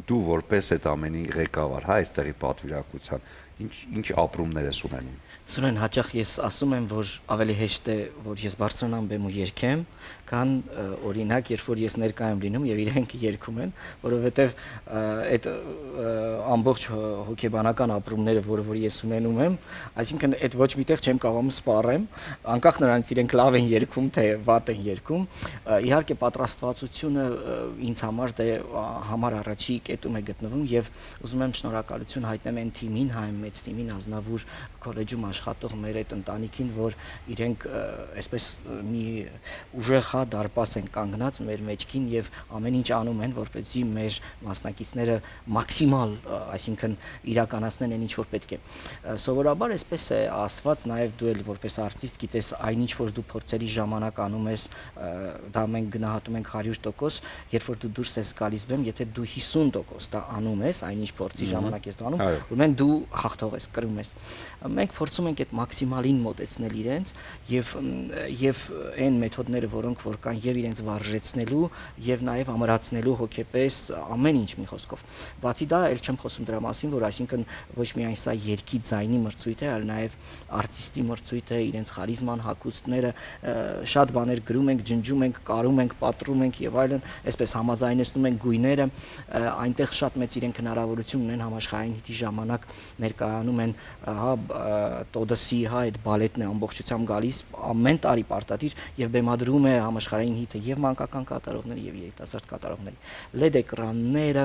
դու որպես այդ ամենի ղեկավար, հա, այստեղի պատվիրակության, ինչ ապրումներ ես ունենում։ Սուրեն, հաճախ ես ասում եմ, որ ավելի հեշտ է, որ ես բարձրանամ բեմ ու երգեմ, քան օրինակ, երբ որ ես ներկա եմ լինում եւ իրենք երգում են, որովհետեւ այդ ամբողջ հոգեբանական ապրումները, որը որ ես ունենում եմ, այսինքն այդ ոչ միտեղ չեմ կարողանում սպառեմ, անկախ նրանից իրենք լավ են երգում, թե վատ են երգում, իհարկե պատրաստվածությունը ինձ համար դե համար առաջի կետում է գտնվում եւ ուզում եմ շնորհակալություն հայտնեմ այն թիմին, հայ մեծ թիմին, Ազնավուր քոլեջում աշխատող մեր այդ ընտանիքին, որ իրենք այսպես մի ուժեղ դարպաս են կանգնած մեր մեջքին եւ ամեն ինչ անում են, որպեսզի մեր մասնակիցները մաքսիմալ, այսինքն իրականացնեն այն ինչ որ պետք է։ Սովորաբար այսպես է ասված, նաեւ դու էլ որպես արտիստ գիտես, այնինչ որ դու փորձերի ժամանակ անում ես, դա մենք գնահատում ենք 100%, երբ որ դու դուրս ես գալիս բեմ, եթե դու 50% դա անում ես, այնինչ փորձի ժամանակ ես դու անում, ուրեմն դու հաղթող ես, կրում ես։ Մենք փորձում ենք այդ մաքսիմալին մոտեցնել իրենց եւ այն մեթոդները, որոնք որ կան եւ իրենց վարժեցնելու եւ նաեւ ամրացնելու հոգեպես ամեն ինչ մի խոսքով։ Բացի դա, ել չեմ խոսում դրա մասին, որ այսինքն ոչ միայն սա երգի ձայնի մրցույթ է, այլ նաեւ արտիստի մրցույթ է, իրենց խարիզման, հագուստները, շատ բաներ գրում ենք, ջնջում ենք, կարում ենք, պատռում ենք եւ այլն, այսպես համաձայնեցնում ենք գույները, այնտեղ շատ մեծ իրենք հնարավորություն ունեն համաշխարհային հիթի ժամանակ ներկայանում են, հա, Տոդսի, հա, այդ բալետն է ամբողջությամբ գալիս ամեն տարի պարտադիր եւ բեմադրում է համաշխարհային հիթը եւ մանկական կատարողների եւ երիտասարդ կատարողների LED էկրանները,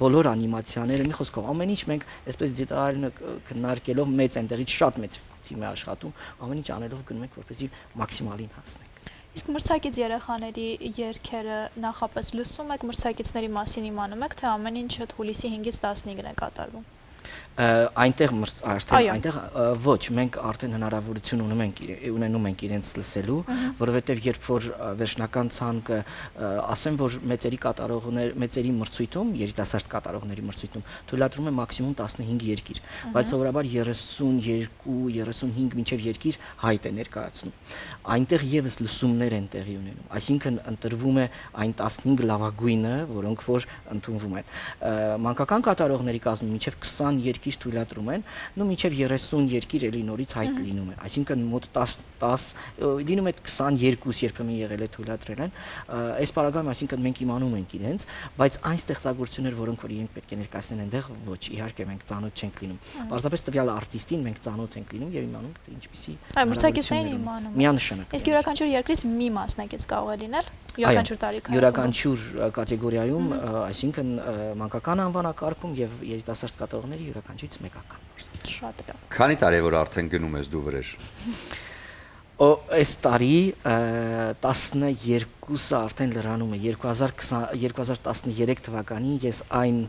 բոլոր անիմացիաները, մի խոսքով ամեն ինչ մենք այսպես դետալ քննարկելով մեծ այնտեղից շատ մեծ թիմ է աշխատում, ամեն ինչ անելով գնում ենք որպեսզի մաքսիմալին հասնենք։ Իսկ մրցակից երեխաների երգերը նախապես լսում եք, մրցակիցների մասին իմանում եք, թե ամեն ինչը հուլիսի 5-ից 15-ն է կատարվում։ Այնտեղ արդեն այնտեղ ոչ, մենք արդեն հնարավորություն ունենում ենք իրենց լսելու, որովհետև երբ որ վերջնական ցանկը, ասեմ, որ մեծերի մրցույթում, երիտասարդ կատարողների մրցույթում թույլատրում է մաքսիմում 15 երկիր, բայց սովորաբար 32-35 մինչև երկիր հայտ է ներկայացնում։ Այնտեղ եւս լսումներ են տեղի ունենում, այսինքն ընտրվում է այն 15 լավագույնը, որոնք որ ընդունվում են։ Մանկական կատարողների կազմում մինչև 20 երկիր թույլատրում են, նո մինչև 30 երկիր էլի նորից հայտ լինում է, այսինքն մոտ 10 լինում է 22 երբեմն եղել է թույլատրել են, այս պարագայում այսինքն մենք իմանում ենք իրենց, բայց այն ստեղծագործություններ, որոնք որ իրենք պետք է ներկայացնեն այնտեղ, ոչ, իհարկե մենք ծանոթ չենք լինում։ Պարզապես տվյալ արտիստին մենք ծանոթ ենք լինում եւ իմանում թե ինչպիսի մրցակիցներին իմանում։ Միանշանակ։ Իսկ յուրաքանչյուր երկրից մի մասնակից կարող է լինել։ յուրաքանչյուր տարիքային։ Յուրաքանչյուր կատեգորիայում, այսինքն մանկական անվանակարգում եւ երիտասարդ կատարողների յուրաքանչյուրից մեկական։ Շատ լավ։ Քանի տարի է որ արդեն գնում ես դու վրեժ։ Այս տարի 12-ը արդեն լրանում է 2013 թվականի ես այն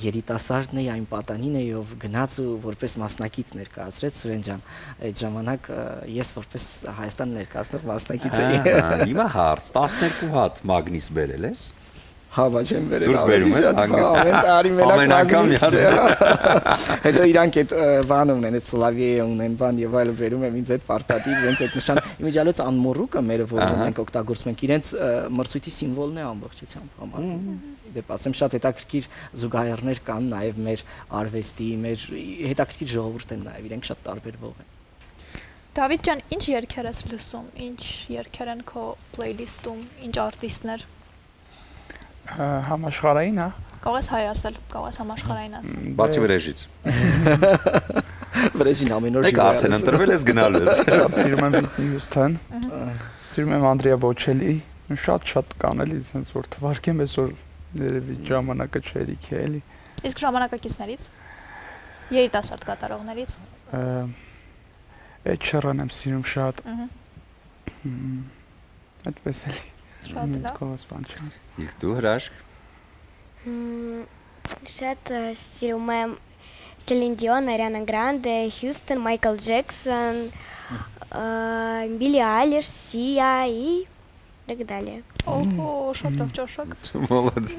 երիտասարդն էի, այն պատանին էի, ով գնաց ու որպես մասնակից ներկայացրեց Սուրեն ջան, այդ ժամանակ ես որպես Հայաստան ներկայացնող մասնակից էի։ Հիմա հարց 12 հատ մագնիս բերել ես։ Հա, բայց չեմ վերել Դուրս բերում ես ամեն տարի մենակ մագնիս։ Հետո իրանք այդ բանը ունեն, այդ Սլավիա ունեն բան եւ այլը վերում եմ ինձ այդ պարտադիր, իրենց այդ նշան իմիջիալոց անմոռուկը մերը որ մենք օգտագործում ենք, իրենց մրցույթի սիմվոլն է ամբողջությամբ համար։ Դեպ ասեմ շատ հետաքրքիր զուգահեռներ կան նաեւ մեր արվեստի, մեր հետաքրքիր ժողովուրդ են նաեւ, իրենք շատ տարբերվող են։ Դավիթ ջան, ինչ երգեր ես լսում, ինչ երգեր են քո playlist-ում, ինչ արտիստներ։ Համաշխարհային, հա։ Կարող ես հայ ասել, կարող ես համաշխարհային ասել։ Բացի վրեժից։ Վրեժին ամեն օր Մեկ արդեն ընտրվել ես գնալու ես։ Սիրում եմ Whitney Houston, սիրում եմ Անդրեա Բոչելի, շատ կան էլի, sense որ թվարկեմ այսօր երևի ժամանակը չերիք է էլի։ Իսկ ժամանակակիցներից երիտասարդ կատարողներից Ed Sheeran եմ սիրում շատ։ Այդպես էլի։ շատ լավ։ Կողս բան չեմ։ Իսկ դու հրաշք։ Շատ սիրում եմ Celine Dion, Ariana Grande, Houston, Michael Jackson, Billie Eilish, Sia и так далее. Օհո, շատ լավ ճաշակ։ Մոլոդի։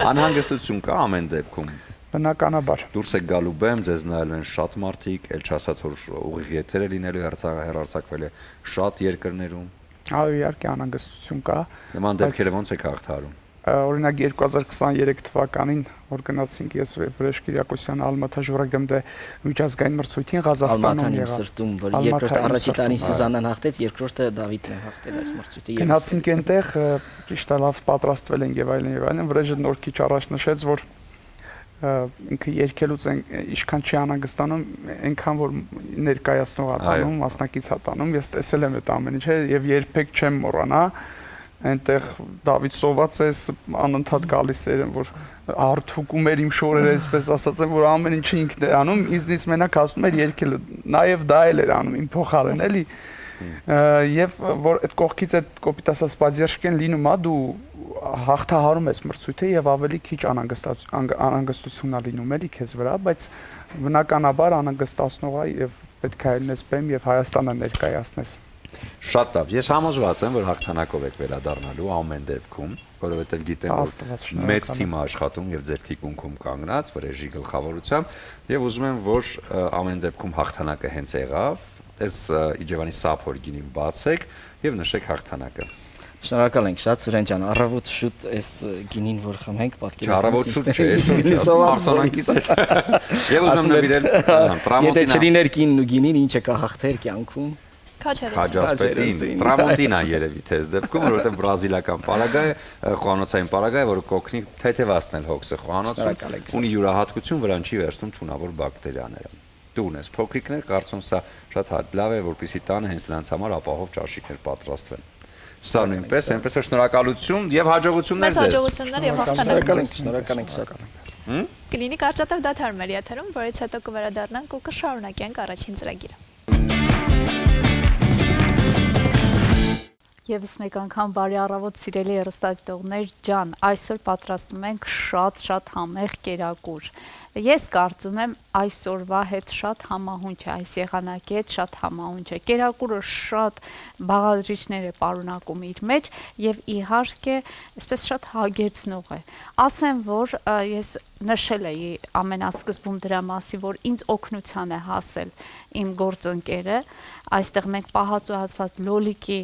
Անհանգստություն կա ամեն դեպքում։ Բնականաբար։ Դուրս եք գալու բեմ, ձեզ նայել են շատ մարդիկ, ել չասած որ ուղիղ եթեր է լինելու հեռարձակվել է շատ երկրներում։ Այո, իհարկե անհանգստություն կա։ Նման դեպքերը ոնց եք հաղթահարում։ Օրինակ 2023 թվականին որ գնացինք ես Վրեժ Կիրակոսյան Ալմաթա Ժորագեմդե միջազգային մրցույթին Ղազախստանում եղա։ Սրտում, որ երկրորդ առաջի տարին Սուզանան հաղթեց, երկրորդը Դավիթն է հաղթել այս մրցույթը։ Գնացինք այնտեղ, ճիշտ է լավ պատրաստվել ենք եւ այլն, Վրեժը նոր քիչ առաջ նշեց, որ ինքը երկելուց ինչքան չի անհանգստանում, այնքան որ ներկայացնող ատանում, մասնակից ատանում, ես տեսել եմ այդ ամեն ինչը եւ երբեք չեմ մոռանա։ Այնտեղ Դավիթ սոված էս անընդհատ գալիս էր որ հարթուկում էր իմ շորերը այսպես ասած եմ որ ամեն ինչը ինքն է անում ինձնից մենակ ասում էր երկելը նաև դա էլ էր անում իմ փոխարեն էլի եւ որ այդ կողքից այդ կոպիտ ասած պատժերշկեն լինում է դու հաղթահարում ես մրցույթը եւ ավելի քիչ անհանգստություն է լինում էլի քեզ վրա բայց բնականաբար անհանգստացնող է եւ պետք է ելնես բեմ եւ Հայաստանը ներկայացնես Շատ լավ։ Ես համոզված եմ, որ հաղթանակով եք վերադառնալու ամեն դեպքում, որովհետև գիտեմ, որ մեծ թիմ է աշխատում եւ ձեր թիկունքում կանգնած Վրեժի գլխավորությամբ եւ ուզում եմ, որ ամեն դեպքում հաղթանակը հենց եղավ, այս Իջևանի Սափոր գինին բացեք եւ նշեք հաղթանակը։ Շնորհակալ ենք շատ Սուրեն ջան, առավոտ շուտ այս գինին որ խմենք պատկերացնենք։ Առավոտ շուտ չէ, մարտոնակից է։ Եվ ուզում եմ նվիրել տրամոնտինա։ Եթե չլիներ գինն ու գինին ինչ է կա հաղթեր կյանքում։ Քաջասպետին, տրամոնտինա երևի թեզ դեպքում, որովհետև բրազիլական պարագա է, խոհանոցային պարագա է, որը կօգնի թեթևացնել հոգսը խոհանոցում, ունի յուրահատկություն, վրան չի վերցնում թունավոր բակտերիաները։ Դու ունես փոքրիկներ, կարծում սա շատ լավ է, որպեսզի տանը հենց նրանց համար ապահով ճաշիկներ պատրաստվեն։ Սա նույնպես, այնպես է շնորհակալություն եւ հաջողություններ ձեզ։ Մեծ հաջողություններ եւ հաղթանակ։ Շնորհակալ ենք շատ։ Կլինի կարճատև դադար մեր եթերում, որից հետո կվերադառնանք ու կշարունակենք առաջին ծրագիրը։ Եվս մեկ անգամ բարի առավոտ սիրելի հեռուստադիտողներ ջան, այսօր պատրաստում ենք շատ համեղ կերակուր։ Ես կարծում եմ այսօրվա հետ շատ համահունչ է, այս եղանակի հետ շատ համահունչ է։ Կերակուրը շատ բաղադրիչներ է պարունակում իր մեջ եւ իհարկե այսպես շատ հագեցնող է։ Ասեմ, որ ես նշել էի ամենասկզբում դրա մասի, որ ինձ օգնության է հասել իմ գործընկերը, այստեղ մենք պահածոհացված լոլիկի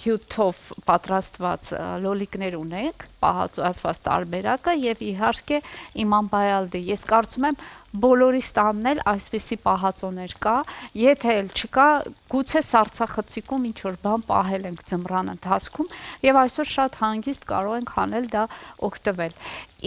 հյութով պատրաստված լոլիկներ ունենք, պահածոհացված տարբերակը եւ իհարկե Իման Բայալդի ես կարծում եմ բոլորի ստանն էլ այսպիսի պահածոներ կա, եթե էլ չկա, գուցե սառցախցիկում ինչ որ բան պահել ենք ձմռան ընթացքում եւ այսօր շատ հանգիստ կարող ենք անել դա օգտվել։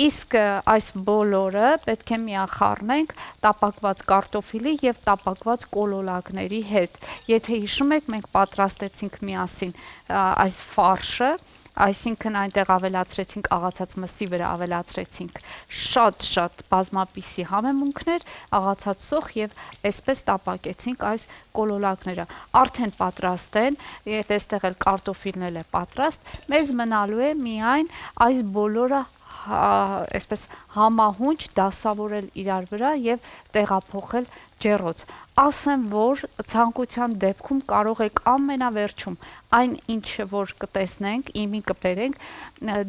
Իսկ այս բոլորը պետք է միախառնենք տապակված կարտոֆիլի եւ տապակված կոլոլակների հետ։ Եթե հիշում եք, մենք պատրաստեցինք միասին այս ֆարշը, այսինքն այնտեղ ավելացրեցինք աղացած մսի վրա ավելացրեցինք շատ բազմապիսի համեմունքներ, աղացած սոխ եւ այսպես տապակեցինք այս կոլոլակները։ Արդեն պատրաստ են, եւ այստեղ էլ կարտոֆիլն էլ է պատրաստ, մեզ մնալու է միայն այս բոլորը այսպես համահունչ դասավորել իրար վրա եւ տեղափոխել ջեռոց։ Ասեմ, որ ցանկության դեպքում կարող եք ամենավերջում այն ինչը որ կտեսնենք, իմի կբերենք,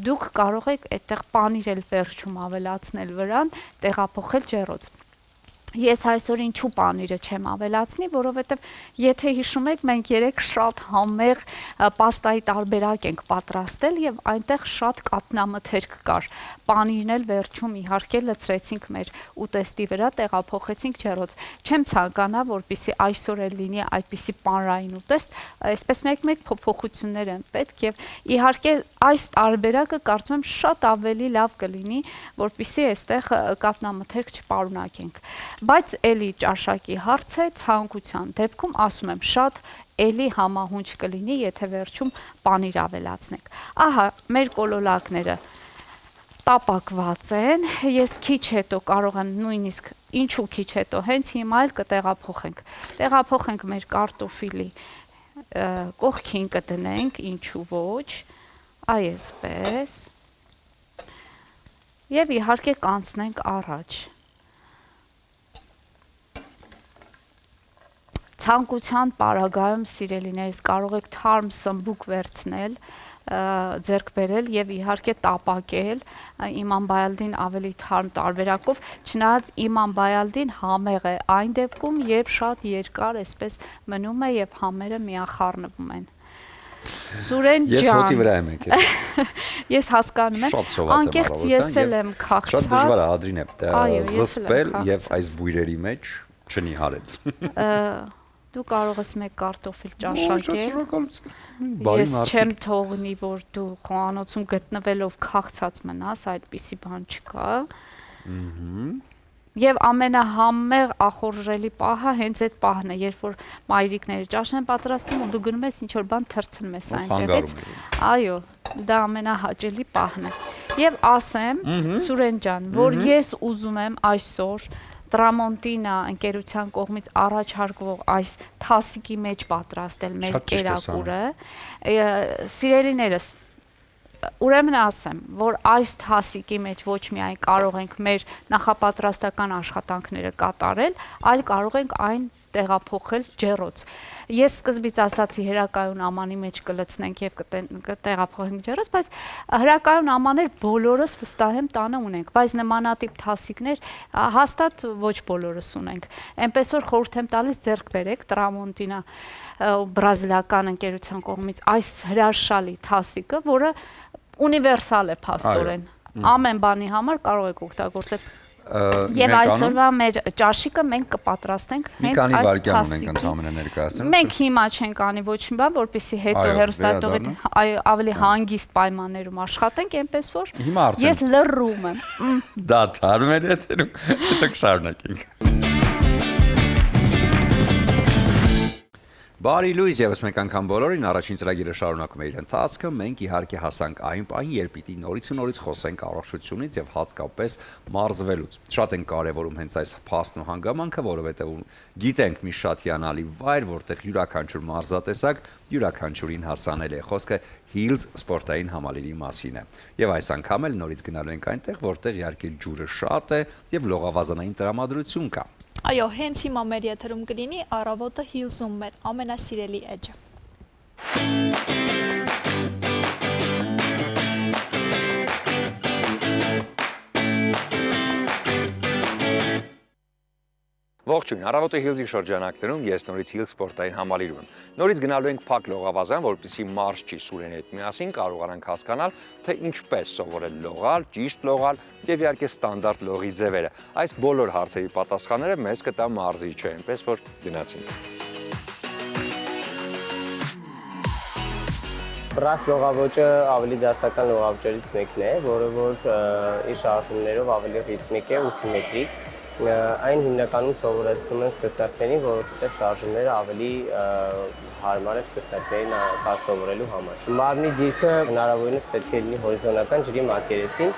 դուք կարող եք այդտեղ պանիր էլ վերջում ավելացնել վրան, տեղափոխել ջեռոց։ Ես այսօր ինչու պանիրը չեմ ավելացնի, որովհետև եթե հիշում եք, մենք երեք շատ համեղ պաստայի տարբերակ ենք պատրաստել եւ այնտեղ շատ կատնամթերք կար։ Պանիրն էլ վերջում իհարկե լցրեցինք մեր ուտեստի վրա, տեղափոխեցինք ջեռոց։ Չեմ ցանկանա, որպեսզի այսօր էլ լինի այդպիսի պանրային ուտեստ, այսպես մեկ-մեկ փոփոխություններ են պետք եւ իհարկե այս տարբերակը կարծում եմ շատ ավելի լավ կլինի, որպեսզի այստեղ կատնամթերք չպարունակենք։ Բայց էլի ճաշակի հարց է, ցանկության դեպքում ասում եմ շատ էլի համահունչ կլինի, եթե վերջում պանիր ավելացնենք։ Ահա, մեր կոլոլակները տապակված են, ես քիչ հետո կարող եմ նույնիսկ ինչու քիչ հետո, հենց հիմա էլ կտեղափոխենք։ Տեղափոխենք մեր կարտոֆիլի կողքին կդնենք, ինչու ոչ, այսպես։ Եվ իհարկե կանցնենք առաջ։ Ցանկության պարագայում սիրելիներս կարող եք թարմ սմբուկ վերցնել, ձեռք բերել եւ իհարկե տապակել Իման Բայալդին ավելի թարմ տարբերակով, չնայած Իման Բայալդին համեղ է այն դեպքում, երբ շատ երկար այսպես մնում է եւ համերը միախառնվում են։ Սուրեն ջան։ Ես հոտի վրա եմ եկել։ Ես հասկանում եմ։ Անկեղծ ես էլ եմ քաղցած։ Շատ դժվար է Ադրին է զսպել եւ այս բույրերի մեջ չնիհարել։ Դու կարող ես մեկ կարտոֆիլ ճաշակել։ Ես չեմ թողնի, որ դու խոհանոցում գտնվելով քաղցած մնաս, այդպիսի բան չկա։ Եվ ամենահամեղ ախորժելի պահը հենց այդ պահն է, երբ որ մայրիկները ճաշ են պատրաստում ու դու գնում ես ինչ որ բան թռցնում ես այնտեղից։ Այո, դա ամենահաճելի պահն է։ Եվ ասեմ, Սուրեն ջան, որ ես ուզում եմ այսօր Տրամոնտինա ընկերության կողմից առաջարկվող այս թասիկի մեջ պատրաստել մեր կերակուրը, սիրելիներս, ուրեմն ասեմ, որ այս թասիկի մեջ ոչ միայն կարող ենք մեր նախապատրաստական աշխատանքները կատարել, այլ կարող ենք այն տեղափոխել ջեռոց։ Ես սկզբից ասացի հրակայուն ամանի մեջ կլցնենք եւ կտեղափոխենք ջեռոց, բայց հրակայուն ամաներ բոլորս վստահ եմ տանը ունենք, բայց նմանատիպ թասիկներ հաստատ ոչ բոլորս ունենք։ Էնպես որ խորհուրդ եմ տալիս ձեռք բերեք Տրամոնտինա բրազիլիական ընկերության կողմից այս հրաշալի թասիկը, որը ունիվերսալ է փաստորեն։ Ամեն բանի համար կարող եք օգտագործել։ Եվ այսօրվա մեր ճաշիկը մենք կպատրաստենք հենց այս թասիկի։ Մենք հիմա չենք անի ոչ մի բան, որպեսզի հետո հեռուստատողի ավելի հանգիստ պայմաններում աշխատենք, այնպես որ ես լռում եմ։ Դա թարմ էր եթերում, հետո կշարունակենք։ Բարի լույս եւս մեկ անգամ բոլորին, առաջին ծրագիրը շարունակում է իր ընթացքը, մենք իհարկե հասանք այն պահին, երբ պիտի նորից խոսենք առողջությունից եւ հատկապես մարզվելուց։ Շատ են կարեւորում հենց այս փաստն ու հանգամանքը, որովհետեւ գիտենք մի շատ հիանալի վայր, որտեղ յուրաքանչյուր մարզատեսակ յուրաքանչյուրին հասանել է։ Խոսքը Hills սպորտային համալիրի մասին է։ Եվ այս անգամ էլ նորից գնալու ենք այնտեղ, որտեղ իհարկե ջուրը շատ է եւ լողավազանային տրամադրություն կա։ Այո, հենց հիմա մեր եթերում կլինի առավոտը Hills-ում մեր ամենասիրելի էջը։ Ողջույն, առավոտը Հիլզի շրջանակներում ես նորից Հիլզ սպորտային համալիրում եմ։ Նորից գնալու ենք փակ լողավազան, որպեսզի մարզչի Սուրենի հետ միասին կարողանանք հասկանալ, թե ինչպես սովորել լողալ, ճիշտ լողալ եւ իհարկե ստանդարտ լողի ձևերը։ Այս բոլոր հարցերի պատասխանները մեզ կտա մարզիչը, այնպես որ գնացինք։ Բրաս լողավոճը ավելի դասական լողավոճերից մեկն է, որը որ իր շարժումներով ավելի ռիթմիկ է ու սիմետրիկ։ Այն հիմնականում սովորեցնում են սկսնակներին, որովհետև շարժումները ավելի հարմար է սկսնակներին սովորելու համար։ Մարմնի դիրքը հնարավորինս պետք է լինի հորիզոնական ջրի մակերեսին,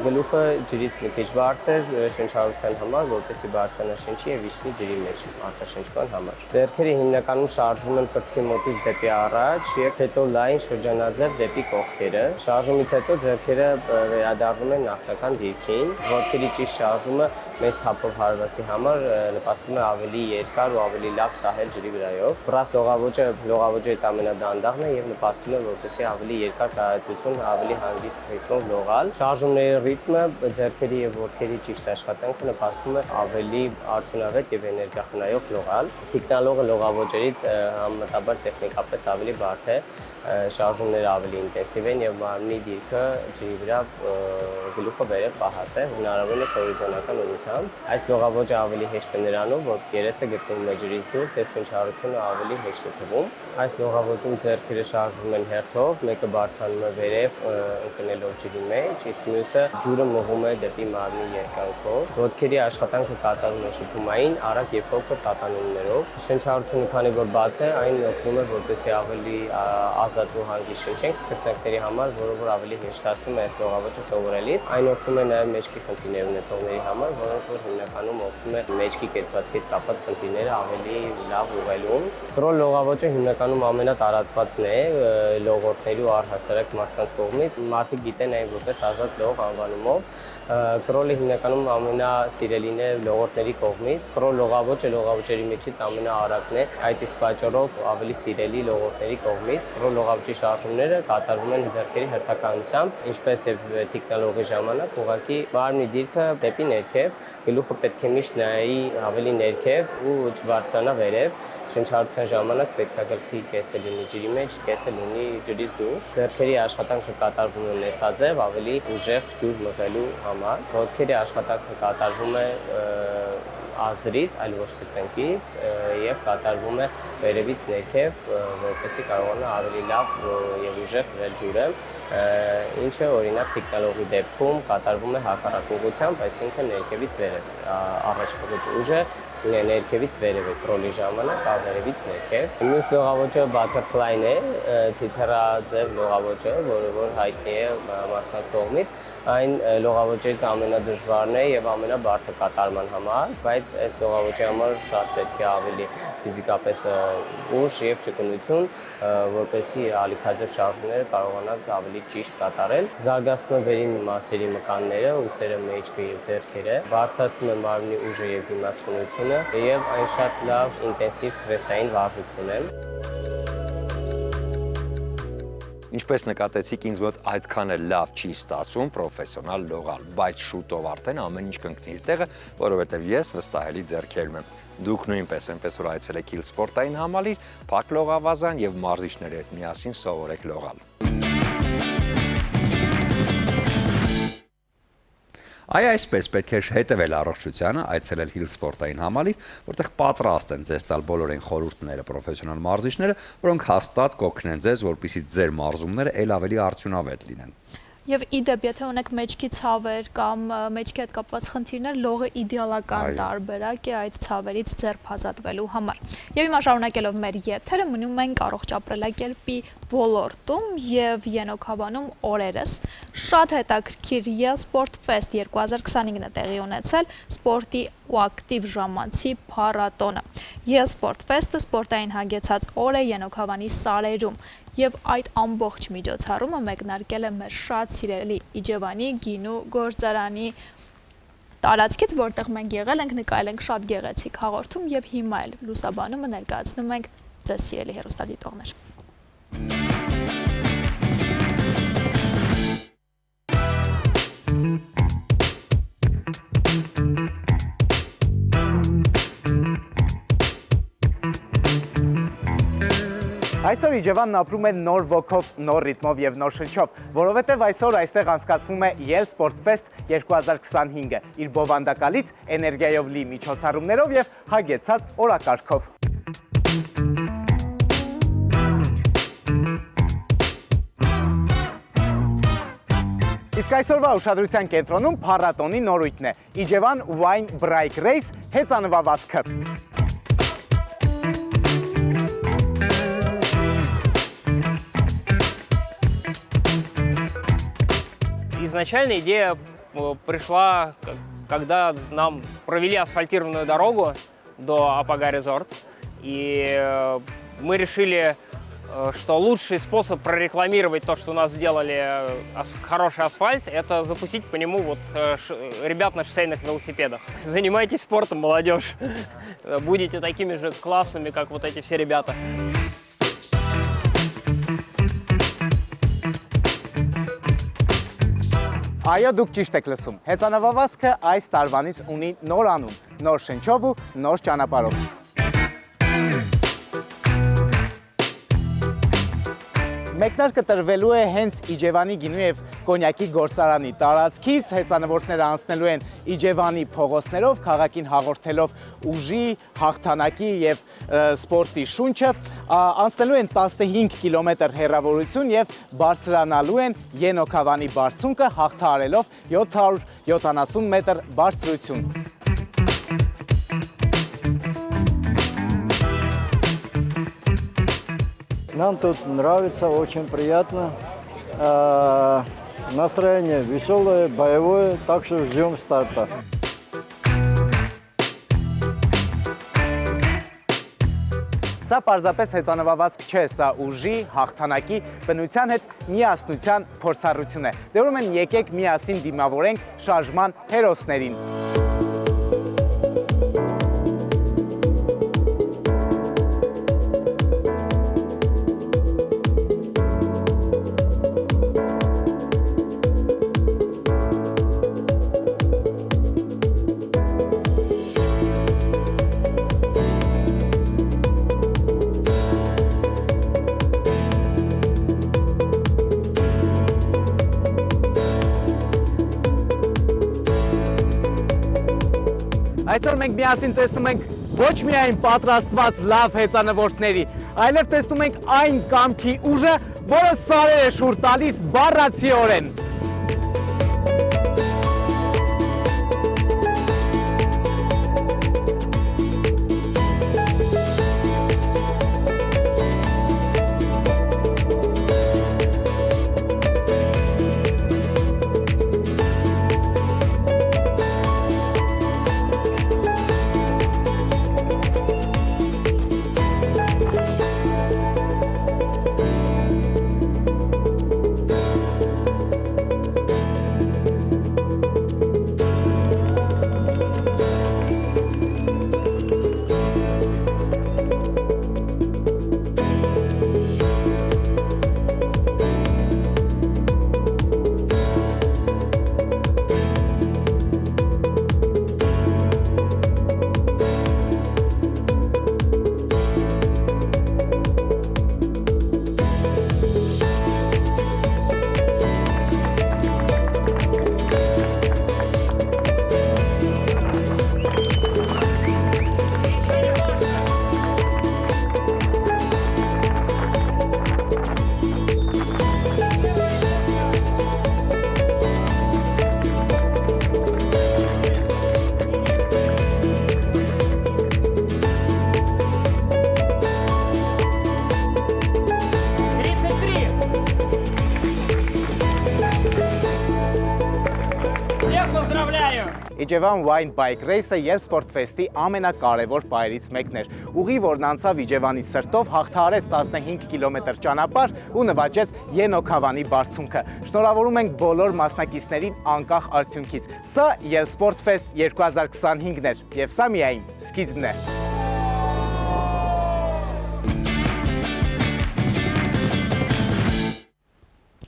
գլուխը ջրից մի քիչ բարձր շնչառության համար, որպեսզի բարձրանա շնչի եւ իջնի ջրի մեջ արտաշնչման համար։ Ձեռքերը հիմնականում շարժվում են կրծքի մոտից դեպի առաջ եւ հետո լայն շրջանաձև դեպի կողքերը։ Շարժումից հետո ձեռքերը վերադառնում են նախնական դիրքին, ոտքերի ճիշտ շարժումը մեծ թափով հարվածի համար նպաստում է ավելի երկար ու ավելի լավ սահել ջրի վրայով։ Բրաս լողավոճը լողավոճերից ամենադանդաղն է եւ նպաստում է որպեսզի ավելի երկար տարածություն, ավելի հանգիստ ռիթմով լողալ։ Շարժումների ռիթմը, ձեռքերի եւ ոտքերի ճիշտ աշխատանքը նպաստում է ավելի արդյունավետ եւ էներգախնայող լողալ։ Թիկնալողը լողավոճերից համեմատաբար տեխնիկապես ավելի բարդ է, շարժումները ավելի ինտենսիվ են եւ մարմնի դիրքը ջրի վրա գլուխը վերև պահած է, հնարավորինս հորիզոնական ուղղությամբ։ Այս լողավոճը ավելի հեշտ է նրանով, որ երեսը գտնվում է ջրից դուրս եւ շնչառությունը ավելի հեշտ է թվում։ Այս լողավոճում ձեռքերը շարժվում են հերթով, մեկը բարձրանում է վերև ընկնելով ջրի մեջ, իսկ մյուսը ջուրը մղում է դեպի մարմնի երկայնքով։ Ոտքերի աշխատանքը կատարվում է շփումային, արագ եւ փոքր տատանումներով։ Շնչառությունը քանի որ բաց է, այն օգնում է որպեսզի ավելի ազատ ու հանգիստ շնչենք սկսնակների համար, որը որ ավելի հեշտացնում է այս լողավոճը սովորելիս։ Այն օգնում է նաեւ մեջքի խնդիրներ ունեցողների համար, որոնք որ հիմնականում օգնում է մեջքի կեցվածքի հետ կապված խնդիրները ավելի լավ ուղղելուն։ Կրոլ լողավոճը հիմնականում ամենատարածվածն է լողորդների ու առհասարակ մարդկանց կողմից։ Մարդիկ գիտեն այն որպես ազատ լող անվանումով։ Կրոլը հիմնականում ամենասիրելին է լողորդների կողմից։ Կրոլ լողավոճը լողավոճերի միջից ամենաարագն է, այդ իսկ պատճառով ավելի սիրելի լողորդների կողմից։ Կրոլ լողավոճի շարժումները կատարվում են ձեռքերի հերթականությամբ, ինչպես եւ թիկնալողի ժամանակ, ուղղակի մարմնի դիրքը դեպի ներքև, գլուխը պետք է միշտ նայի ավելի ներքև ու չբարձրանա վերև։ Շնչառության ժամանակ պետք է գլխի կեսը լինի ջրի մեջ, կեսը լինի ջրից դուրս։ Ձեռքերի աշխատանքը կատարվում է նեսաձև, ավելի ուժեղ ջուր մղելու համար։ Ոտքերի աշխատանքը կատարվում է ազդրից, այլ ոչ թե ծնկից եւ կատարվում է վերևից ներքև, որպեսզի կարողանա ավելի լավ եւ ուժեղ մղել ջուրը, ինչը օրինակ թիկնալողի դեպքում կատարվում է հակառակ ուղղությամբ, այսինքն ներքևից վերև, առաջ փոխուճ ուժը ներքևից վերև է կրոլի ժամանակ, վերևից ներքև։ Մյուս լողավոճը բաթերֆլայն է, թիթեռաձև լողավոճը, որը որ հայտնի է մարդկանց կողմից։ Այն լողավոճերից ամենադժվարն է եւ ամենաբարդը կատարման համար, բայց այս լողավոճի համար շատ պետք է ավելի ֆիզիկապես ուժ եւ ճկունություն, որպեսզի ալիքաձև շարժումները կարողանանք ավելի ճիշտ կատարել։ Զարգացնում է վերին մասերի մկանները, ուսերը, մեջքը եւ ձեռքերը, բարձրացնում է մարմնի ուժը եւ դիմացկունությունը եւ այն շատ լավ ինտենսիվ ստրեսային վարժություն է։ Ինչպես նկատեցիք, ինձ մոտ այդքան էլ լավ չի ստացվում պրոֆեսիոնալ լողալ, բայց շուտով արդեն ամեն ինչ կընկնի իր տեղը, որովհետև ես վստահելի ձեռքերում եմ։ Դուք նույնպես այնպես որ այցելեք Հիլզ սպորտային համալիր, փակ լողավազան եւ մարզիչների հետ միասին սովորեք լողալ։ Այսպես պետք է հետևել առողջությանը, այցելել Հիլզ սպորտային համալիր, որտեղ պատրաստ են ձեզ տալ բոլորին խորհուրդները պրոֆեսիոնալ մարզիչները, որոնք հաստատ կօգնեն ձեզ, որպեսզի ձեր մարզումները ել ավելի արդյունավետ լինեն։ Եվ իդեպ, եթե ունեք մեջքի ցավեր կամ մեջքի հետ կապված խնդիրներ, լողը իդեալական տարբերակ է այդ ցավերից ձերբազատվելու համար։ Եվ հիմա շարունակելով մեր եթերը, մնում ենք առողջ ապրելակերպի ոլորտում եւ Ենոքաբանում օրերս շատ հետաքրքիր Sport Fest 2025-ն է տեղի ունեցել սպորտի ու ակտիվ ժամանցի փառատոնը։ Sport Fest-ը սպորտային հագեցած օր է Ենոքաբանի սարերում։ Եվ այդ ամբողջ միջոցառումը մեկնարկել է մեր շատ սիրելի Իջևանի գինու գործարանի տարածքից, որտեղ մենք եղել ենք, նկարել ենք շատ գեղեցիկ հաղորդում եւ հիմա էլ լուսաբանումը ներկայացնում ենք ձեզ սիրելի հեռուստադիտողներ։ Այսօր Իջևանն ապրում է նոր ոգով, նոր ռիթմով եւ նոր շնչով, որովհետեւ այսօր այստեղ անցկացվում է Yale Sport Fest 2025-ը, իր բովանդակալից էներգիայով լի միջոցառումներով եւ հագեցած օրակարգով։ Իսկ այսօրվա ուշադրության կենտրոնում փառատոնի նորույթն է՝ Իջևան Wine Bike Race հեծանվավազքը։ Изначально идея пришла, когда нам провели асфальтированную дорогу до Апага Резорт, и мы решили, что лучший способ прорекламировать то, что у нас сделали хороший асфальт, это запустить по нему вот ребят на шоссейных велосипедах. Занимайтесь спортом, молодежь. Будете такими же классными, как вот эти все ребята. Այո, դուք ճիշտ եք լսում։ Հեծանվավազքը այս տարվանից ունի նոր անուն, նոր շնչով ու նոր ճանապարհով։ Մեկնարկը տրվելու է հենց Իջևանի գինու եւ կոնյակի գործարանի տարածքից, հեծանվորդները անցնելու են Իջևանի փողոցներով, քաղաքին հաղորդելով ուժի, հաղթանակի եւ սպորտի շունչը, անցնելու են 15 կիլոմետր հեռավորություն եւ բարձրանալու են Ենոքավանի բարձունքը, հաղթահարելով 770 մետր բարձրություն։ Нам тут нравится, очень приятно. Настроение веселое, боевое, так что ждем старта. Սա պարզապես հեծանվավազք չէ, սա ուժի, հաղթանակի, բնության հետ միասնության փորձառություն է։ Դե ուրեմն եկեք միասին դիմավորենք շարժման հերոսներին։ Այսօր մենք միասին տեսնում ենք ոչ միայն պատրաստված լավ հեծանվորդների, այլև տեսնում ենք այն կամքի ուժը, որը սարեր է շուռ տալիս բառացիորեն։ Իջևան Wine Bike Race-ը Yale Sport Fest-ի ամենակարևոր պայերից մեկն էր։ Ուղի, որն անցավ Իջևանի սրտով, հաղթահարեց 15 կիլոմետր ճանապարհ ու նվաճեց Ենոքավանի բարձունքը։ Շնորհավորում ենք բոլոր մասնակիցներին անկախ արդյունքից։ Սա Yale Sport Fest 2025-ն էր, եւ սա միայն սկիզբն է։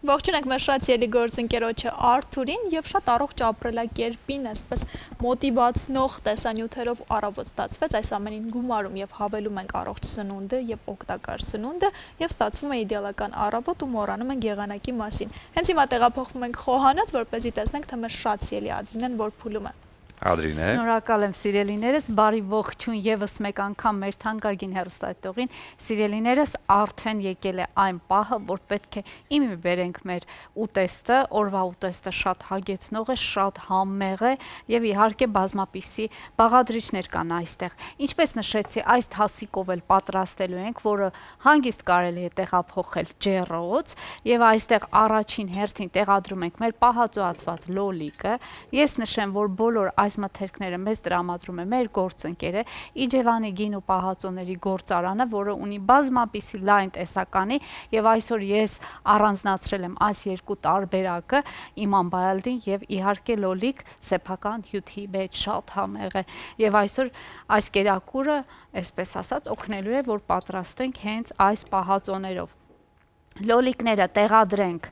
Ողջույն եք մեր շատ սիրելի գործընկերոջը Արթուրին եւ շատ առողջ ապրելակերպին, այսպես մոտիվացնող տեսանյութերով առավոտ ստացվեց այս ամենին գումարում եւ հավելում ենք առողջ սնունդը եւ օգտակար սնունդը եւ ստացվում է իդեալական առավոտ ու մոռանում ենք եղանակի մասին։ Հենց հիմա տեղափոխվում ենք խոհանոց, որպեսզի տեսնենք, թե մեր շատ սիրելի Ադրինեն որ փուլում է։ Ադրինե։ Շնորհակալ եմ սիրելիներս, բարի ողջույն եւս մեկ անգամ մեր թանկագին հեռուստադիտողին։ Սիրելիներս, արդեն եկել է այն պահը, որ պետք է իմի բերենք մեր ուտեստը, օրվա ուտեստը շատ հագեցնող է, շատ համեղ է եւ իհարկե բազմապիսի բաղադրիչներ կան այստեղ։ Ինչպես նշեցի, այս թասիկով էլ պատրաստելու ենք, որը հանգիստ կարելի է տեղափոխել ջեռոց եւ այստեղ առաջին հերթին տեղադրում ենք մեր պահածոացված լոլիկը։ Ես նշեմ, որ բոլոր այս մթերքները մեզ տրամադրում է մեր գործընկերը Իջևանի գին ու պահածոների գործարանը, որը ունի բազմապիսի լայն տեսականի եւ այսօր ես առանձնացրել եմ այս երկու տարբերակը Իման Բայալդին եւ իհարկե լոլիկ սեփական հյութի մեջ շատ համեղ է եւ այսօր այս կերակուրը, այսպես ասած, օգնելու է, որ պատրաստենք հենց այս պահածոներով։ Լոլիկները տեղադրենք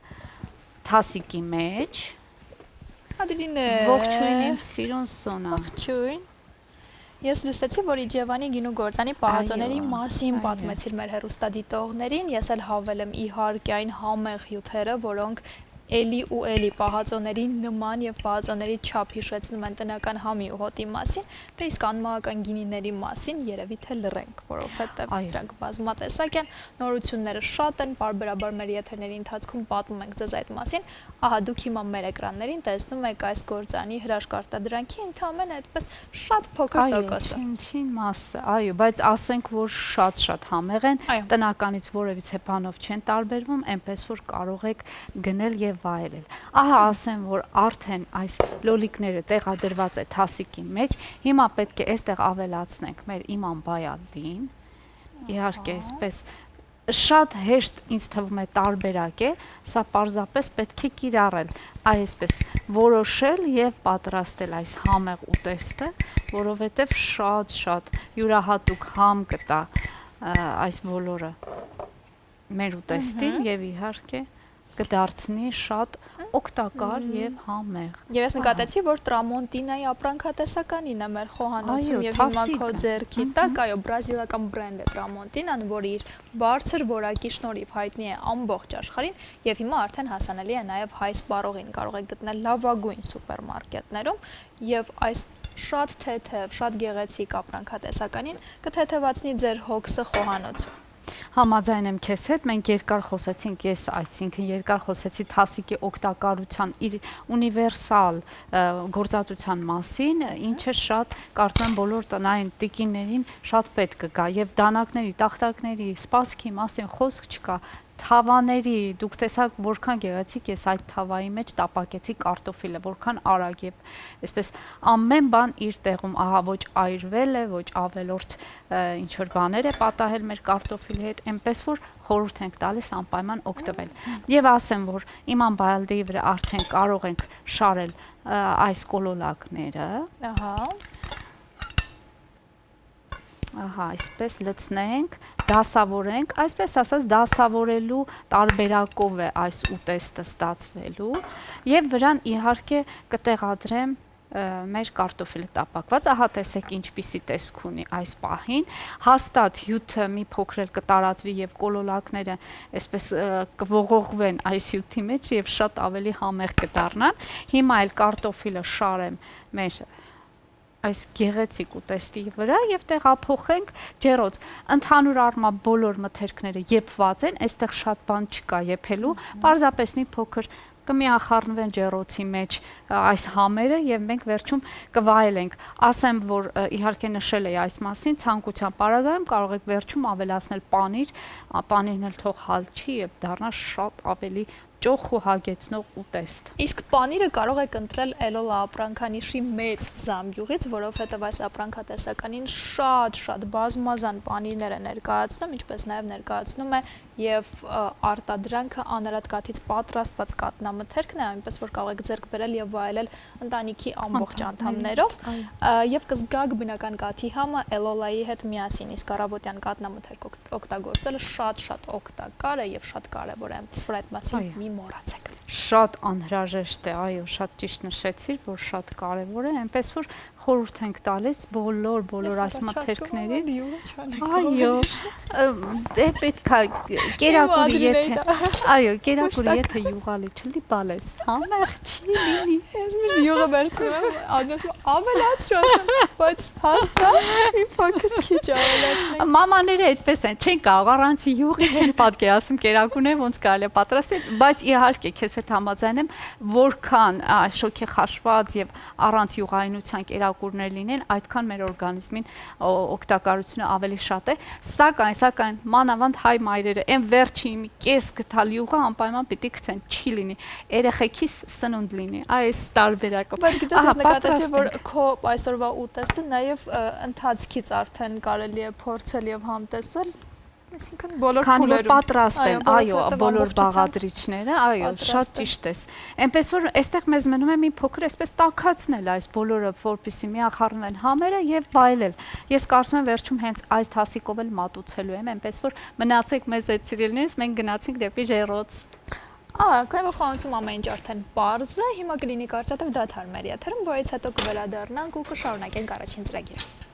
թասիկի մեջ։ Ադրինե։ Ողջույն իմ սիրուն Սոնա։ Ողջույն։ Ես լսեցի, որ Իջևանի գինու գործանի պահածոների մասին պատմեցիր մեր հեռուստադիտողներին, ես էլ հավել եմ իհարկե այն համեղ հյութերը, որոնք էլի ու էլի պահածոների նման եւ պահածոների չափ հիշեցնում են տնական համի ու հոտի մասին, թե իսկ անմահական գինիների մասին երևի թե լռենք, որովհետեւ դրանք բազմատեսակ են, նորությունները շատ են, բարբերաբար մեր եթերների ընթացքում պատմում ենք ձեզ այդ մասին։ Ահա դուք հիմա մեր էկրաններին տեսնում եք այս գործանի հրաշքարտադրանքի ընդհանրապես այդպես շատ փոքր տոկոսը։ Ինչին մասը, այո, բայց ասենք, որ շատ համեղ են, տնականից որևիցե բանով չեն տարբերվում, այնպես որ կարող եք գնել եւ վայելել։ Ահա ասեմ, որ արդեն այս լոլիկները տեղադրված է թասիկի մեջ, հիմա պետք է այստեղ ավելացնենք մեր Իման Բայալդին, իհարկե այսպես շատ հեշտ ինձ թվում է տարբերակ է, սա պարզապես պետք է կիրառել, այսպես որոշել եւ պատրաստել այս համեղ ուտեստը, որովհետեւ շատ յուրահատուկ համ կտա այս բոլորը մեր ուտեստին եւ իհարկե կդարձնի շատ օգտակար եւ համեղ։ Եվ ես նկատեցի, որ Տրամոնտինայի ապրանքատեսականին է մեր խոհանոցում եւ հիմա քո ձեռքի տակ, այո, բրազիլական բրենդ է Տրամոնտինան, որը իր բարձր որակի շնորհիվ հայտնի է ամբողջ աշխարհին եւ հիմա արդեն հասանելի է նաեւ հայ սպառողին, կարող եք գտնել լավագույն սուպերմարկետներում եւ այս շատ թեթև, շատ գեղեցիկ ապրանքատեսականին կթեթևացնի ձեր հոգսը խոհանոցում։ Համաձայն եմ քեզ հետ, մենք երկար խոսեցինք, ես այսինքն երկար խոսեցի թասիկի օգտակարության իր ունիվերսալ գործածության մասին, ինչը շատ կարծում եմ բոլոր տնային տիկիններին շատ պետք կգա եւ դանակների, տախտակների, սպասքի մասին խոսք չկա։ Թավաների, դուք տեսաք որքան գեղեցիկ ես այդ թավայի մեջ տապակեցի կարտոֆիլը, որքան արագ եւ այսպես ամեն բան իր տեղում, ահա ոչ այրվել է, ոչ ավելորդ ինչ որ բաներ է պատահել մեր կարտոֆիլի հետ, այնպես որ խորհուրդ ենք տալիս անպայման օգտվել։ Եվ ասեմ, որ Իման Բայալդի վրա արդեն կարող ենք շարել այս կոլոլակները։ Ահա, այսպես լցնենք, դասավորենք, այսպես ասած դասավորելու տարբերակով է այս ուտեստը ստացվելու եւ վրան իհարկե կտեղադրեմ մեր կարտոֆիլը տապակված, ահա տեսեք ինչպիսի տեսք ունի այս պահին, հաստատ հյութը մի փոքր էլ կտարածվի եւ կոլոլակները այսպես կողողվեն այս հյութի մեջ եւ շատ ավելի համեղ կդառնան։ Հիմա էլ կարտոֆիլը շարեմ մեր այս գեղեցիկ ուտեստի վրա եւ տեղափոխենք ջեռոց։ Ընդհանուր առմամբ բոլոր մթերքները եփված են, այստեղ շատ բան չկա եփելու, պարզապես մի փոքր կմիախառնվեն ջեռոցի մեջ այս համերը եւ մենք վերջում կվայելենք։ Ասեմ, որ իհարկե նշել էի այս մասին, ցանկության պարագայում կարող եք վերջում ավելացնել պանիր, պանիրն էլ թող հալչի եւ դառնա շատ ավելի ճոխ ու հագեցնող ուտեստ։ Իսկ պանիրը կարող եք ընտրել Էլոլա ապրանքանիշի մեծ զամբյուղից, որովհետև այս ապրանքատեսականին շատ բազմազան պանիրներ է ներկայացնում, ինչպես նաև ներկայացնում է եւ արտադրանքը անարատ կաթից պատրաստված կատնամթերքն է, այնպես որ կարող եք ձեռք բերել եւ վայելել ընտանիքի ամբողջ անդամներով եւ կզգաք բնական կաթի համը Էլոլայի հետ միասին, իսկ առավոտյան կատնամթերք օգտագործելը շատ օգտակար է եւ շատ կարեւոր է, այնպես որ այդ մասին մի չմոռացեք։ Շատ անհրաժեշտ է, այո, շատ ճիշտ նշեցիր, որ շատ կարևոր է, այնպես որ խորհուրդ ենք տալիս բոլոր այս մթերքներին։ Այո, դե պետք է կերակուրի եթե, այո, կերակուրի եթե յուղալի չլի բալես, համեղ չի լինի։ Ես միշտ յուղը վերցնում եմ, ավելացրու ասեմ, բայց հաստատ մի փոքր քիչ ավելացնենք։ Մամաները այդպես են, չեն կարող առանց յուղի չեն պատկերացնում կերակուրները ոնց կարելի է պատրաստել, բայց իհարկե քեզ հետ համաձայն եմ, որքան շոգեխաշված եւ առանց յուղայնության կերակուրներ լինեն, այդքան մեր օրգանիզմին օգտակարությունը ավելի շատ է, սակայն մանավանդ հայ մայրերը այն վերջի մի կես գտալ յուղը անպայման պիտի գցեն, չի լինի, երեխեքիս սնունդ լինի, այս տարբերակը։ Բայց գիտես, ես նկատեցի, որ քո այսօրվա ուտեստը նաև ընթացքից արդեն կարելի է փորձել եւ համտեսել, այսինքն բոլոր փուլերում պատրաստ են, այո, բոլոր բաղադրիչները, այո, շատ ճիշտ ես։ Այնպես որ այստեղ մեզ մնում է մի փոքր այսպես տաքացնել այս բոլորը, որպեսզի միախառնվեն համերը եւ վայելել։ Ես կարծում եմ վերջում հենց այս թասիկով էլ մատուցելու եմ, այնպես որ մնացեք մեզ այդ սիրելիներս, մենք գնացինք դեպի ժերոց։ Քանի որ խանութում ամեն ինչ արդեն պարզ է, հիմա կլինի կարճատև դադար մեր եթերում, որից հետո կվերադառնանք ու կշարունակենք առաջին ծրագիրը։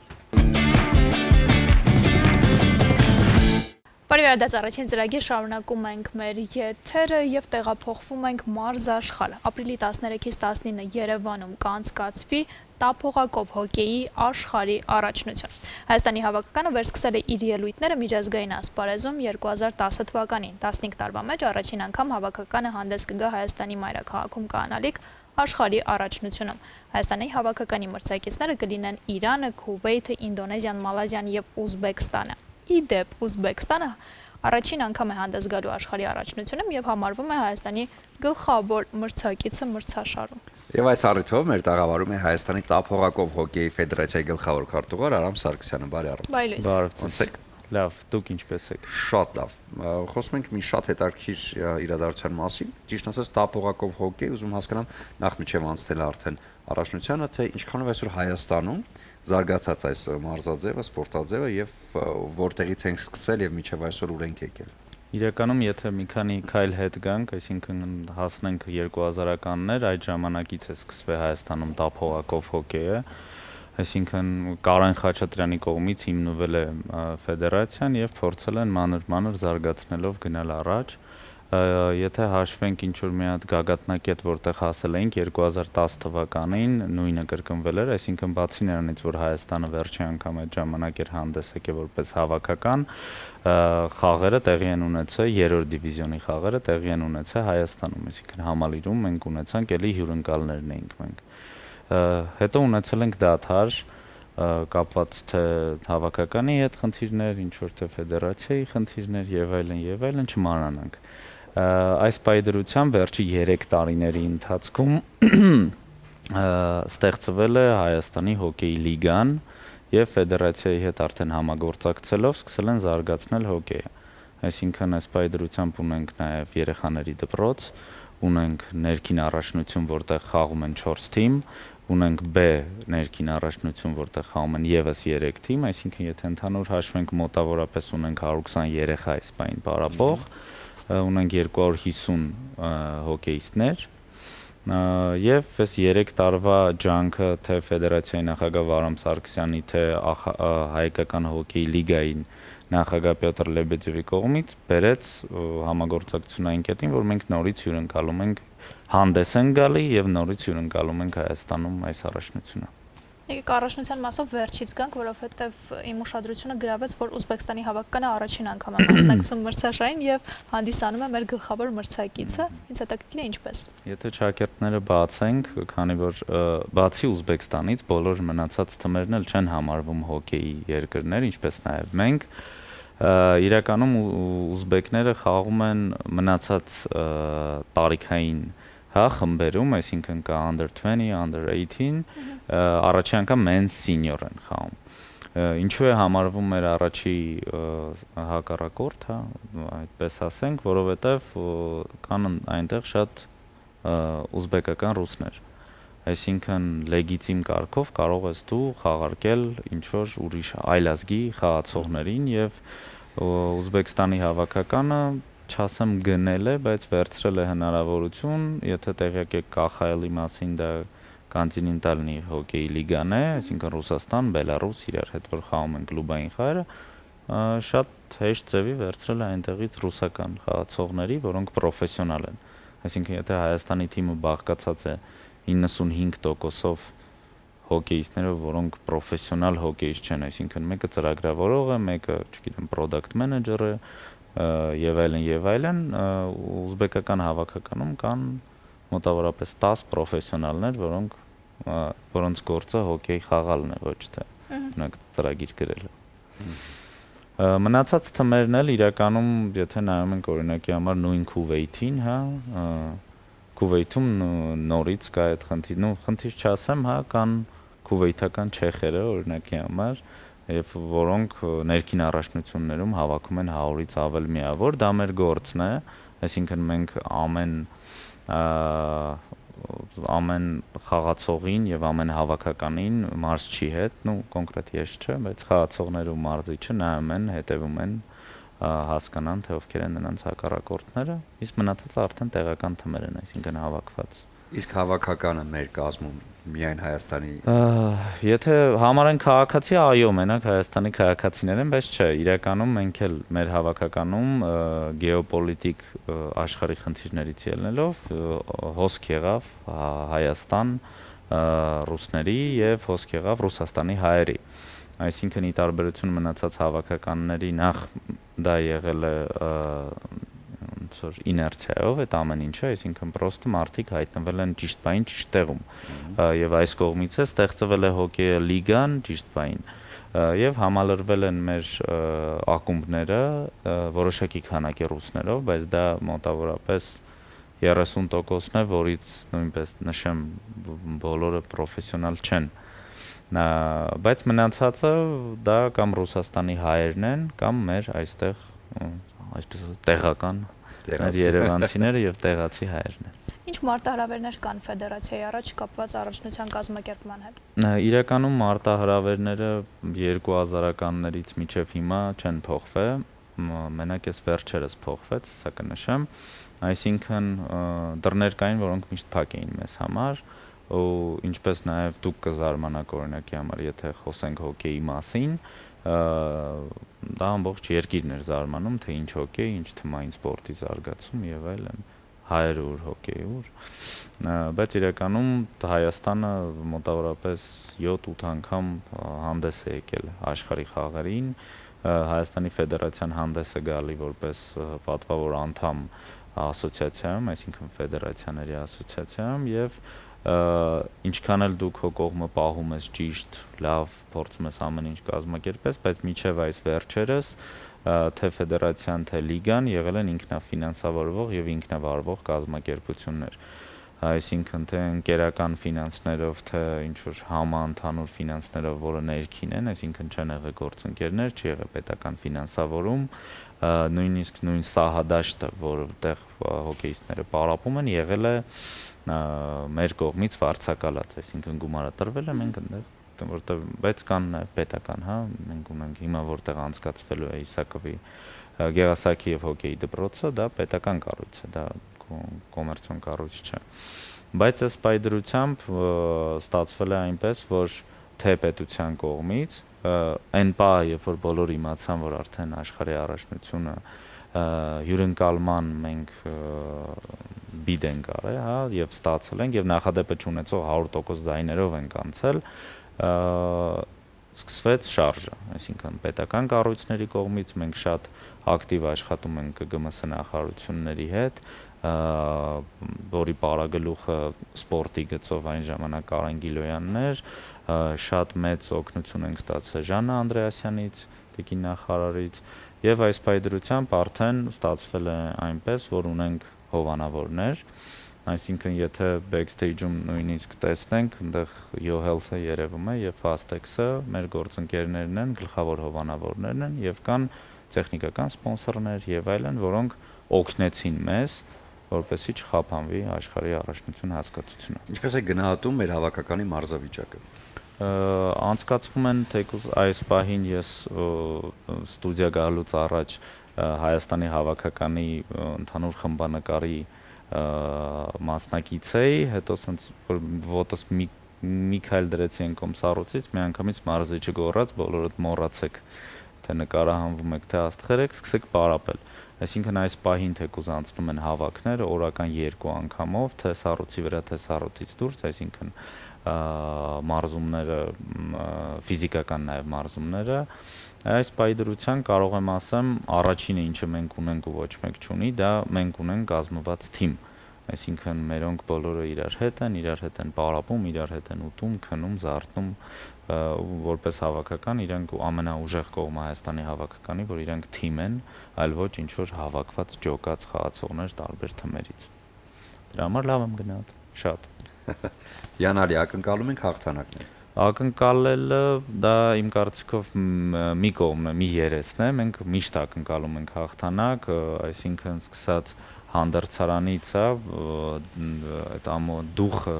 Բարի վերադարձ առաջին ծրագիր, շարունակում ենք մեր եթերը եւ տեղափոխվում ենք մարզաշխարհ։ Ապրիլի 13-ից 19 Երևանում կանցկացվի տափողակով հոկեյի աշխարհի առաջնություն։ Հայաստանի հավաքականը վերսկսել է իր ելույթները միջազգային ասպարեզում 2010 թվականին։ 15 տարվա մեջ առաջին անգամ հավաքականը հանդես կգա Հայաստանի մայրաքաղաքում կանալիք աշխարհի առաջնությունում։ Հայաստանի հավաքականի մրցակիցները կլինեն Իրանը, Քուվեյթը, Ինդոնեզիան, Մալազիան եւ Ուզբեկստանը։ Իդեպ Ուզբեկստանը առաջին անգամ է հանդես գալու աշխարհի առաջնությունում եւ համարվում է Հայաստանի գլխավոր մրցակիցը մրցաշարում։ Եվ այս առիթով մեր տաղավարում է Հայաստանի տափողակով հոկեյի ֆեդերացիայի գլխավոր քարտուղար Արամ Սարգսյանը, բարի առավոտ։ Բարև, լավ, դուք ինչպես եք։ Շատ լավ։ Խոսում ենք մի շատ հետաքրքիր իրադարձության մասին։ Ճիշտ ասած, տափողակով հոկեյ, ուզում հասկանամ նախ միջև անցնել արդեն առաջնությանը, թե ինչքանով այսօր Հայաստանում զարգացած այս մարզաձևը, սպորտաձևը եւ որտեղից ենք սկսել եւ միջև այսօր ուր ենք եկել։ Իրականում, եթե մի քանի քայլ հետ գանք, այսինքն հասնենք 2000-ականներ, այդ ժամանակից է սկսվել Հայաստանում տափողակով հոկեյը, այսինքն Կարեն Խաչատրյանի կողմից հիմնվել է ֆեդերացիան եւ փորձել են մանր-մանր զարգացնելով գնալ առաջ։ Եթե հաշվենք ինչ որ մի հատ գագաթնակետ, որտեղ հասել էինք 2010 թվականին, նույնը կրկնվել էր, այսինքն բացի նրանից, որ Հայաստանը վերջի անգամ այդ ժամանակ էր հանդես եկել որպես հավաքական, խաղերը տեղի են ունեցել, երրորդ դիվիզիոնի խաղերը տեղի են ունեցել Հայաստանում, այսինքն համալիրում մենք ունեցանք էլի հյուրընկալներն էինք մենք։ Հետո ունեցել ենք դադար կապված թե հավաքականի հետ խնդիրներ, ինչ որ թե ֆեդերացիայի խնդիրներ եւ այլն չմանանանք։ Այս պայդրությամբ վերջի 3 տարիների ընթացքում ստեղծվել է Հայաստանի հոկեյի լիգան եւ ֆեդերացիայի հետ արդեն համագործակցելով սկսել են զարգացնել հոկեյը։ Այսինքն այս պայդրությամբ ունենք նաեւ երեխաների դպրոց, ունենք ներքին առաջնություն, որտեղ խաղում են 4 թիմ, ունենք B ներքին առաջնություն, որտեղ խաղում են եւս 3 թիմ, այսինքն եթե ընդհանուր հաշվենք մոտավորապես ունենք 120 երեխա այս պայն պարապող, ունենք 250 հոկեյիստներ եւ այս 3 տարվա ջանքը թե ֆեդերացիայի նախագահ Վարամ Սարգսյանի, թե հայկական հոկեյի լիգայի նախագահ Պյոտր Լեբեդևի կողմից բերեց համագործակցությունային կետին, որ մենք նորից հյուրընկալում ենք հանդես են գալի եւ նորից հյուրընկալում ենք Հայաստանում այս առաջնությունը։ Եկեք առաջնության մասով վերջից գանք, որովհետեւ իմ ուշադրությունը գրավեց, որ Ուզբեկստանի հավաքականը առաջին անգամ է մասնակցում մրցաշարին եւ հանդիսանում է մեր գլխավոր մրցակիցը։ Ինձ հետաքրքիր է ինչպես։ Եթե ճակերտները բացենք, քանի որ բացի Ուզբեկստանից բոլոր մնացած թմերն էլ չեն համարվում հոկեյի երկրներ, ինչպես նաեւ մենք, իրականում ուզբեկները խաղում են մնացած տարիքային խմբերում, այսինքն կա under 20, under 18, առաջի անգամ men's senior են խաղում։ Ինչու է համարվում մեր առաջի հակառակորդ, այդպես ասենք, որովհետև կան այնտեղ շատ ուզբեկական ռուսներ։ Այսինքն լեգիտիմ կարգով կարող ես դու խաղարկել ինչ որ ուրիշ այլ ազգի խաղացողներին եւ Ուզբեկստանի հավաքականը չասեմ գնել է, բայց վերցրել է հնարավորություն, եթե տեղյակ եք KHL-ի մասին, դա Կոնտինենտալնի հոկեյի լիգան է, այսինքն Ռուսաստան, Բելարուս իրար հետ որ խաղում են կլուբային խաղերը, շատ հեշտ ձևի վերցրել է այնտեղից ռուսական խաղացողների, որոնք պրոֆեսիոնալ են։ Այսինքն եթե Հայաստանի թիմը բաղկացած է 95%-ով հոկեյիստներով, որոնք պրոֆեսիոնալ հոկեյիստ չեն, այսինքն մեկը ծրագրավորող է, մեկը, չգիտեմ, product manager է, եւ այլն, ուզբեկական հավաքականում կան մոտավորապես 10 պրոֆեսիոնալներ, որոնց գործը հոկեյ խաղալն է, ոչ թե օրինակ ծրագիր գրելը։ Մնացած թմերն էլ իրականում, եթե նայում ենք օրինակի համար նույն Քուվեյթին, հա, Քուվեյթում նորից կա այդ խնդիր չասեմ, հա, կան քուվեյթական չեխերը օրինակի համար, եւ որոնք ներքին առաջնություններում հավաքում են 100-ից ավել միավոր, դա մեր գործն է, այսինքն մենք ամեն խաղացողին եւ ամեն հավաքականին մարզչի հետ, կոնկրետ ես չէ, բայց խաղացողները ու մարզիչը նայում են, հետեւում են, հասկանան թե ովքեր են նրանց հակառակորդները, իսկ մնացածը արդեն տեղական թմեր են, այսինքն հավաքված։ Իսկ հավաքականը մեր կազմում միայն Հայաստանի Եթե համարեն քաղաքացի, այո, մենակ Հայաստանի քաղաքացիներ են, բայց չէ, իրականում մենք էլ մեր հավաքականում գեոպոլիտիկ աշխարհի խնդիրներից ելնելով հոսք եղավ Հայաստան ռուսների եւ հոսք եղավ Ռուսաստանի հայերի։ Այսինքն ի տարբերություն մնացած հավաքականների նախ դա եղել է իներցիայով այդ ամեն ինչը, այսինքն պրոստը մարդիկ հայտնվել են ճիշտ բային, ճիշտ տեղում։ Եվ այս կողմից է ստեղծվել է հոկեյ լիգան ճիշտ բային։ Եվ համալրվել են մեր ակումբները որոշակի քանակի ռուսներով, բայց դա մոտավորապես 30%-ն է, որից նույնպես նշեմ բոլորը պրոֆեսիոնալ չեն։ Բայց մնացածը դա կամ Ռուսաստանի հայերն են, կամ մեր այստեղ այսպես տեղական երևանցիները եւ տեղացի հայերն են։ Ինչ մարտահրավերներ կան ֆեդերացիայի առաջ կապված առաջնության կազմակերպման հետ։ Իրականում մարտահրավերները 2000-ականներից մինչև հիմա չեն փոխվել, մենակ էս վերջերս փոխվեց, սա կնշեմ, այսինքն դռներ կային, որոնք միշտ փակ էին մեզ համար, ու ինչպես նաեւ դուք կզարմանաք օրինակի համար, եթե խոսենք հոկեյի մասին, դա ամբողջ երկիրն էր զարմանում, թե ինչ հոկեյ, ինչ թմային սպորտի զարգացում եւ այլն, հայերը ուր հոկեյ ուր, բայց իրականում Հայաստանը մոտավորապես 7-8 անգամ հանդես է եկել աշխարհի խաղերին, Հայաստանի Ֆեդերացիան հանդես է գալի որպես պատվավոր անդամ ասոցիացիայում, այսինքն ֆեդերացիաների ասոցիացիայում եւ ինչքան էլ դուք հո կողմը պահում ես ճիշտ, լավ, փորձում ես ամեն ինչ կազմակերպես, բայց միջև այս վերջերս թե ֆեդերացիան, թե լիգան եղել են ինքնաֆինանսավորվող եւ ինքնավարվող կազմակերպություններ։ Այսինքն թե ընկերական ֆինանսներով, թե ինչ որ համաընդհանուր ֆինանսներով, որը ներքին են, այսինքն չեն եղել գործընկերներ, չի եղել պետական ֆինանսավորում, նույնիսկ նույն սահադաշտը, որտեղ հոկեյիստները պարապում են, եղել է մեր կողմից վարձակալած, այսինքն գումարը տրվել է, մենք այնտեղ որտեղ բայց կան նաև պետական, հա, մենք ունենք հիմա որտեղ անցկացվելու է Իսակովի Գեղասակի եւ հոկեյի դպրոցը, դա պետական կառույց է, դա կոմերցիոն կառույց չէ։ Բայց այս պայդրությամբ ստացվել է այնպես, որ թե պետության կողմից այն պահը, երբ որ բոլորը իմացան, որ արդեն աշխարհի առաջնությունը հյուրընկալման մենք բիդ ենք արել, հա, եւ ստացել ենք եւ նախադեպը չունեցող 100% ձայներով ենք անցել, սկսվեց շարժը, այսինքն պետական կառույցների կողմից մենք շատ ակտիվ աշխատում ենք ԿԳՄՍ նախարարությունների հետ, որի պարագլուխը սպորտի գծով այն ժամանակ Կարեն Գիլոյանն էր, շատ մեծ օգնություն ենք ստացել Ժաննա Անդրեասյանից, տիկին նախարարից, եւ այս պայդրությամբ արդեն ստացվել է այնպես, որ ունենք հովանավորներ, այսինքն եթե backstage-ում նույնիսկ տեսնենք, այնտեղ YoHealth-ը երևում է եւ Fastex-ը մեր գործընկերներն են, գլխավոր հովանավորներն են եւ կան տեխնիկական սպոնսորներ եւ այլն, որոնք օգնեցին մեզ, որպեսզի չխափանվի աշխարհի առաջնություն հասկացությունը։ Ինչպես է գնահատում մեր հավաքականի մարզավիճակը։ Անցկացվում են թեկուզ այս պահին ես ստուդիա գալուց առաջ Հայաստանի հավաքականի ընդհանուր խմբանկարի մասնակից էի, հետո ասենց որ ոտս մի քայլ դրեցի այն կոմսառոցից, մի անգամից մարզիչը գոռաց, բոլորդ մոռացեք, թե նկարահանվում եք, թե աստղեր եք, սկսեք պարապել։ Այսինքն այս պահին թեկուզ անցնում են հավաքները օրական 2 անգամով, թե սառույցի վրա, թե սառույցից դուրս, այսինքն մարզումները, ֆիզիկական նաև մարզումները։ Այս պայդրության կարող եմ ասեմ, առաջինը ինչը մենք ունենք ու ոչ մեկ չունի, դա մենք ունենք կազմված թիմ։ Այսինքն մերոնք բոլորը իրար հետ են պարապում, իրար հետ են ուտում, քնում, զարթնում, որպես հավաքական իրենք ամենաուժեղ կողմը Հայաստանի հավաքականի, որ իրենք թիմ են, այլ ոչ ինչ որ հավաքված ջոկած խաղացողներ տարբեր թմերից։ Դրա համար լավ եմ գնահատում, շատ։ Յանալի, ակնկալում ենք հաղթանակներ։ Ակնկալելը դա իմ կարծիքով մի կողմն է, մի երեսն է, մենք միշտ ակնկալում ենք հաղթանակ, այսինքն սկսած հանդերձարանից է, այդ դուխը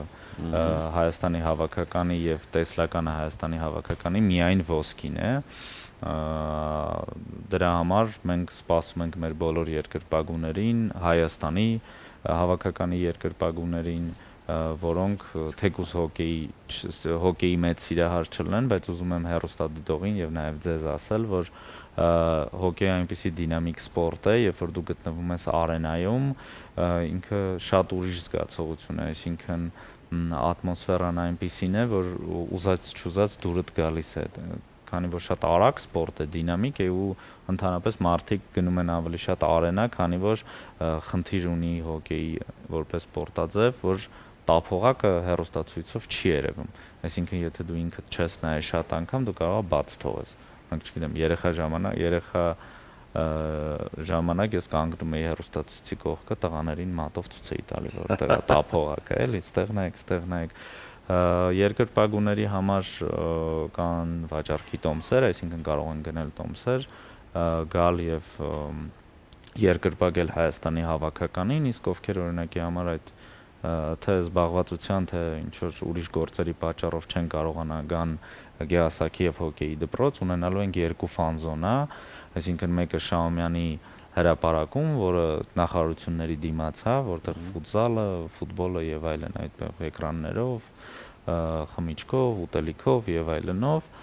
Հայաստանի հավաքականի եւ տեսլականը Հայաստանի հավաքականի միայն ոսկին է։ Դրա համար մենք սպասում ենք մեր բոլոր երկրպագուներին, Հայաստանի հավաքականի երկրպագուներին, որոնք թեկուզ հոկեյի մեծ սիրահար չլինեն, բայց ուզում եմ հեռուստադիտողին եւ նաեւ ձեզ ասել, որ հոկեյը այնպիսի դինամիկ սպորտ է, երբ որ դու գտնվում ես արենայում, ինքը շատ ուրիշ զգացողություն է, այսինքն ատմոսֆերան այնպիսին է, որ ուզած չուզած դուրդ գալիս է, քանի որ շատ արագ սպորտ է, դինամիկ է ու ընդհանրապես մարդիկ գնում են ավելի շատ արենա, քանի որ խնդիր ունի հոկեյի որպես սպորտաձև, որ տափողակը հեռուստացույցով չի երևում, այսինքն եթե դու ինքդ չես նայել շատ անգամ, դու կարող ես բաց թողես, մենք չգիտեմ, երեխա ժամանակ ես կանգնում էի հեռուստացույցի կողքը տղաներին մատով ցույց էի տալի, որտեղ է տափողակը, էլի, ստեղ նայեք։ Երկրպագուների համար կան վաճառքի տոմսեր, այսինքն կարող են գնել տոմսեր, գալ եւ երկրպագել Հայաստանի հավաքականին, իսկ ովքեր օրինակի համար այդ թե զբաղվածության, թե ինչ որ ուրիշ գործերի պատճառով չեն կարողանա գան գեղասակի եւ հոկեյի դպրոց, ունենալու ենք 2 ֆանզոնա, այսինքն մեկը Շահումյանի հրապարակում, որը նախարարությունների դիմաց է, որտեղ ֆուտզալը, ֆուտբոլը եւ այլն այդտեղ էկրաններով, խմիչքով, ուտելիքով եւ այլնով,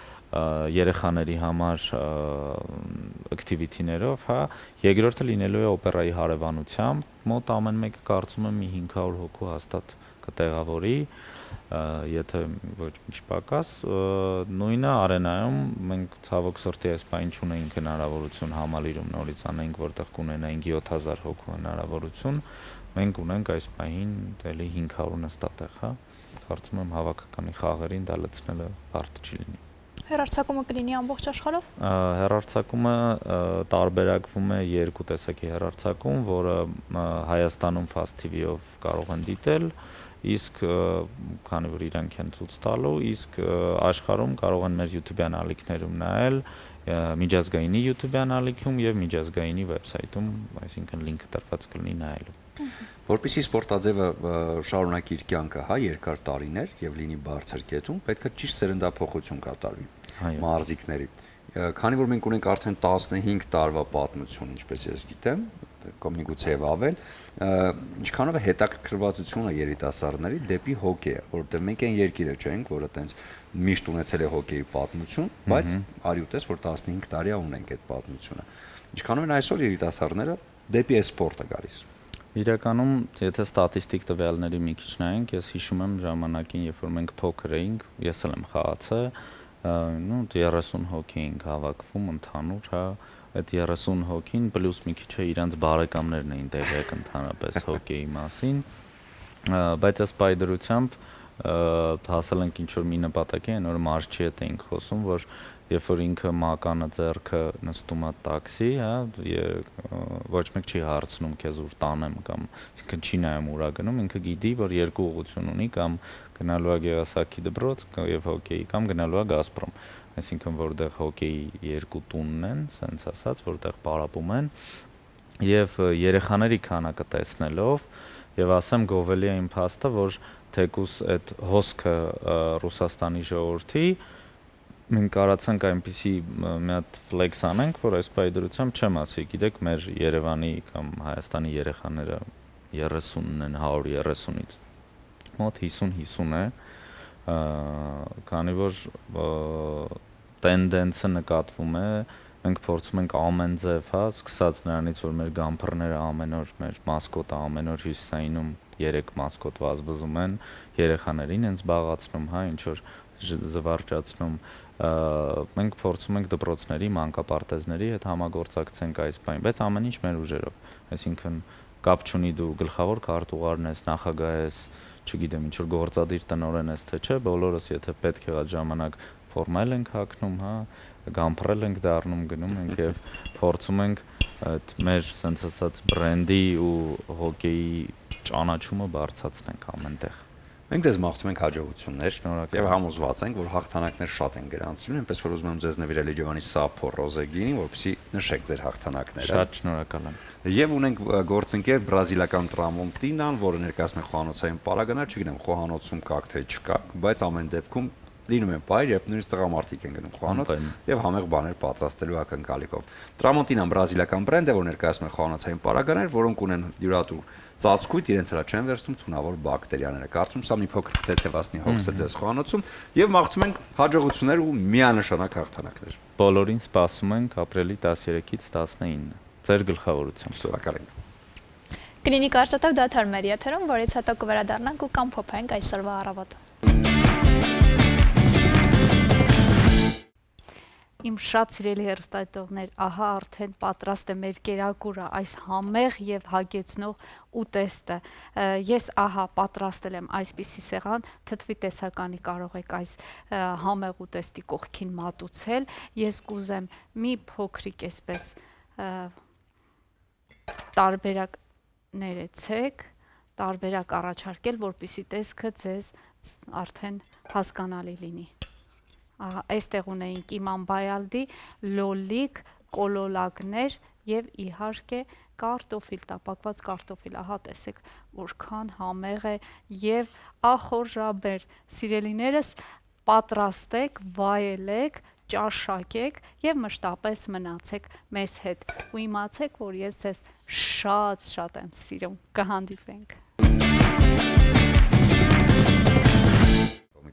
երեխաների համար activity-ներով, հա, երկրորդը լինելու է օպերայի հարևանությամբ, մոտ ամեն մեկը կարծում եմ 500 հոգու հաստատ կտեղավորի, եթե ոչ մի պակաս, նույնը արենայում մենք ցավոք սրտի այս պայն չունենք հնարավորություն համալիրում նորից անենք, որտեղ կունենայինք 7000 հոգու հնարավորություն, մենք ունենք այս պահին դելի 500 նստատեղ, հա, կարծում եմ հավաքականի խաղերին դա լցնելը բարդ չի լինի։ Հեռարձակումը կլինի ամբողջ աշխարհով։ Հեռարձակումը տարբերակվում է 2 տեսակի հեռարձակում, որը Հայաստանում Fast TV-ով կարող են դիտել, իսկ քանի որ իրանք են ցույց տալու, իսկ աշխարհում կարող են մեր YouTube-յան ալիքներում նայել, միջազգայինի YouTube-յան ալիքում եւ միջազգայինի վեբսայթում, այսինքն լինքը տրված կլինի նայելու։ Որպեսզի սպորտաձևը շարունակի իր կյանքը, հա, երկար տարիներ եւ լինի բարձր կետում, պետք է ճիշտ սերնդափոխություն կատարվի մարզիկների։ Քանի որ մենք ունենք արդեն 15 տարվա պատմություն, ինչպես ես գիտեմ, կամ միգուցե եւ ավել, ինչքանով է հետաքրքրվածությունը երիտասարդների դեպի հոկեյը, որովհետեւ մենք այն երկիրը չենք, որը տենց միշտ ունեցել է հոկեյի պատմություն, բայց արի ուտես, որ 15 տարի ունենք այդ պատմությունը։ Ինչքանով են այսօր երիտասարդները դեպի այս սպորտը գալիս։ Իրականում, եթե ստատիստիկ տվյալների մի քիչ նայենք, ես հիշում եմ ժամանակին, երբ որ մենք փոքր էինք, ես էլ եմ խաղացել, նո 30 հոգի էինք հավաքվում ընդհանուր, հա, այդ 30 հոգին պլյուս մի քիչ է իրանց բարեկամներն էին տեղյակ ընդհանրապես հոկեյի մասին, բայց այս պայդրությամբ հասել ենք ինչ որ մի նպատակի, այն որ մարզչի հետ էինք խոսում, որ երբ որ ինքը մականը ձեռքը նստում է տաքսի, հա, ոչ մեկ չի հարցնում քեզ ուր տանեմ կամ ինքն չի նայում ուր է գնում, ինքը գիտի, որ երկու ուղղություն ունի կամ գնալու է Գեղասակի դպրոց եւ հոկեյի կամ գնալու է Գազպրոմ, այսինքն որտեղ հոկեյի երկու տունն են, սենց ասած, որտեղ պարապում են եւ երեխաների քանակը տեսնելով եւ ասեմ գովելի է իմ փաստը, որ թեկուս այդ հոսքը Ռուսաստանի ժողովրդի մենք կարացանք այնպիսի մի հատ ֆլեքս անենք, որ այս պայդրությամբ չեմ ասի, գիտեք, մեր Երևանի կամ Հայաստանի երեխաները 30-ն են 130-ից։ Մոտ 50-50 է, քանի որ տենդենսը նկատվում է, մենք փորձում ենք ամեն ձև, հա, սկսած նրանից, որ մեր գամփռները ամեն օր, մեր մասկոտը ամեն օր հյուսիսայինում 3 մասկոտ վազվզում են, երեխաներին են զբաղացնում, հա, ինչ որ զվարճացնում, մենք փորձում ենք դպրոցների, մանկապարտեզների հետ համագործակցենք այս բանը, բայց ամեն ինչ մեր ուժերով, այսինքն կապ չունի դու գլխավոր քարտուղարն ես, նախագահ ես, չգիտեմ, ինչ որ գործադիր տնօրեն ես, թե չէ, բոլորս եթե պետք է այդ ժամանակ ֆորմալ ենք հագնում, հա, գամփռել ենք դառնում, գնում ենք եւ փորձում ենք այդ մեր sense ասած բրենդի ու հոկեյի ճանաչումը բարձրացնենք ամենտեղ։ Մենք ձեզ մաղթում ենք հաջողություններ եւ համոզված ենք, որ հաղթանակներ շատ են գրանցվում, այնպես որ ուզում եմ ձեզ նվիրել Իջևանի Սափո Ռոզեգինին, որպեսզի նշեք ձեր հաղթանակները։ Շատ շնորհակալ եմ։ Եվ ունենք գործընկեր բրազիլական Տրամոնտինան, որը ներկայացնում է խոհանոցային պարագաներ, չգիտեմ խոհանոցում կա թե չկա, բայց ամեն դեպքում լինում է բայր, երբ նույնիսկ տղամարդիկ են գնում խոհանոց եւ համեղ բաներ պատրաստելու ակնկալիքով։ Տրամոնտինան բրազիլական բրենդ է, որ ներկայացնում է խոհանոցային պարագաներ, որոնք ունեն յուրատու ծածկույթ, իրենց վրա չեն վերցնում թունավոր բակտերիաները։ Կարծում սա մի փոքր թեթևացնի հոգսը ձեզ խոհանոցում եւ մաղթում ենք հաջողություններ ու միանշանակ հաղթանակներ։ Բոլորին սպասում ենք ապրիլի 13-ից 19։ Ձեր գլխավորությամբ։ Շնորհակալ ենք։ Կլինի կարճատև դադար մեր եթերում, որից հետո կվերադառնանք ու կամփոփենք այսօրվա առավոտը։ Իմ շատ սիրելի հեռուստադիտողներ, ահա արդեն պատրաստ է մեր կերակուրը, այս համեղ եւ հագեցնող ուտեստը։ Ես ահա պատրաստել եմ այսպիսի սեղան, թթվի տեսականի կարող եք այս համեղ ուտեստի կողքին մատուցել։ Ես կուզեմ մի փոքրիկ այսպես տարբերակ ներեցեք, տարբերակ առաջարկել, որպեսզի տեսքը ձեզ արդեն հասկանալի լինի։ Այստեղ ունեինք իման բայալդի, լոլիկ, կոլոլակներ եւ իհարկե կարտոֆիլ, տապակված կարտոֆիլ, ահա տեսեք որքան համեղ է եւ ախորժաբեր, սիրելիներս, պատրաստեք, վայելեք, ճաշակեք եւ մշտապես մնացեք մեզ հետ ու իմացեք, որ ես ձեզ շատ եմ սիրում, կհանդիպենք։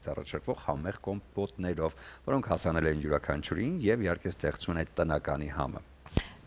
Առաջարկվող համեղ կոմպոտներով, որոնք հասանել են յուրաքանչյուրին եւ իհարկե ստեղծում են այդ տնականի համը։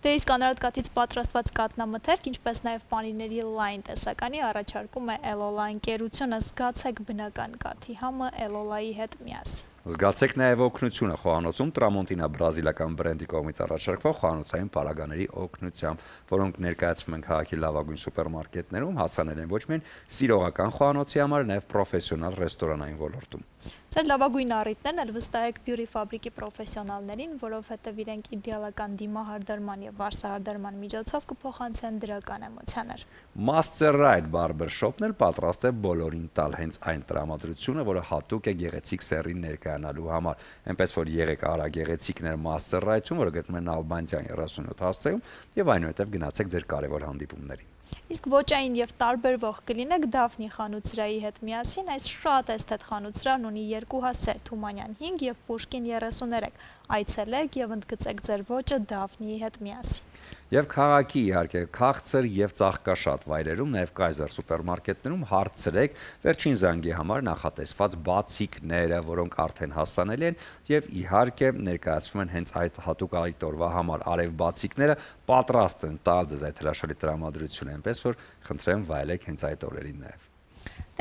Դե իսկ անարատկաթից պատրաստված կատնամթերք, ինչպես նաև պանիրների լայն տեսականի առաջարկում է Էլոլա ընկերությունը, զգացեք բնական կաթի համը Էլոլայի հետ միասին։ Զգացեք նաև օգնությունը խոհանոցում Տրամոնտինա բրազիլական բրենդի կողմից առաջարկվող խոհանոցային պարագաների օգնությամբ, որոնք ներկայացվում են քաղաքի լավագույն սուպերմարկետներում, հասանել են ոչ միայն սիրողական խոհանոցի համար, նաև պրոֆեսիոնալ ռեստորանային ոլորտում։ Ձեր լավագույն առիթներն էլ վստահեք բյուրի ֆաբրիկի պրոֆեսիոնալներին, որովհետև իրենք իդեալական դիմահարդարման եւ վարսահարդարման միջոցով կփոխանցեն դրական էմոցիաներ։ Master Ride Barber Shop-ն էլ պատրաստ է բոլորին տալ հենց այն տրամադրությունը, որը հատուկ է գեղեցիկ սեռին ներկայանալու համար։ Այնպես որ եղեք արագ գեղեցիկներ Master Ride-ում, որը գտնվում է Ալբանյան 37 հասցեում, եւ այնուհետև գնացեք ձեր կարևոր հանդիպումներին։ Իսկ ոճային եւ տարբերվող կլինեք Դաֆնի խանութսրահի հետ միասին, այս շատ էսթետ խանութսրահն ունի 2 հասցե՝ Թումանյան 5 եւ Պուշկին 33։ Այցելեք եւ ընդգծեք ձեր ոճը Դաֆնիի հետ միասին։ Եվ քաղաքի իհարկե քաղցր եւ ծաղկաշատ վայրերում, նաեւ Կայզեր սուպերմարկետներում հարցրեք վերջին զանգի համար նախատեսված բացիկները, որոնք արդեն հասանելի են եւ իհարկե ներկայացվում են հենց այդ հատուկ այդ օրվա համար։ Արև բացիկները պատրաստ են տալ ձեզ այդ հրաշալի տրամադրությունը, այնպես որ խնդրեմ վայելեք հենց այդ օրերին նաեւ։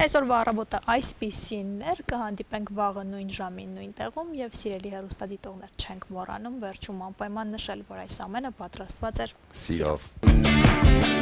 Այսօրվա առավոտը այսպիսին էր, կհանդիպենք վաղը նույն ժամին, նույն տեղում եւ սիրելի հեռուստադիտողներ չենք մոռանում վերջում անպայման նշել, որ այս ամենը պատրաստված էր սիրով։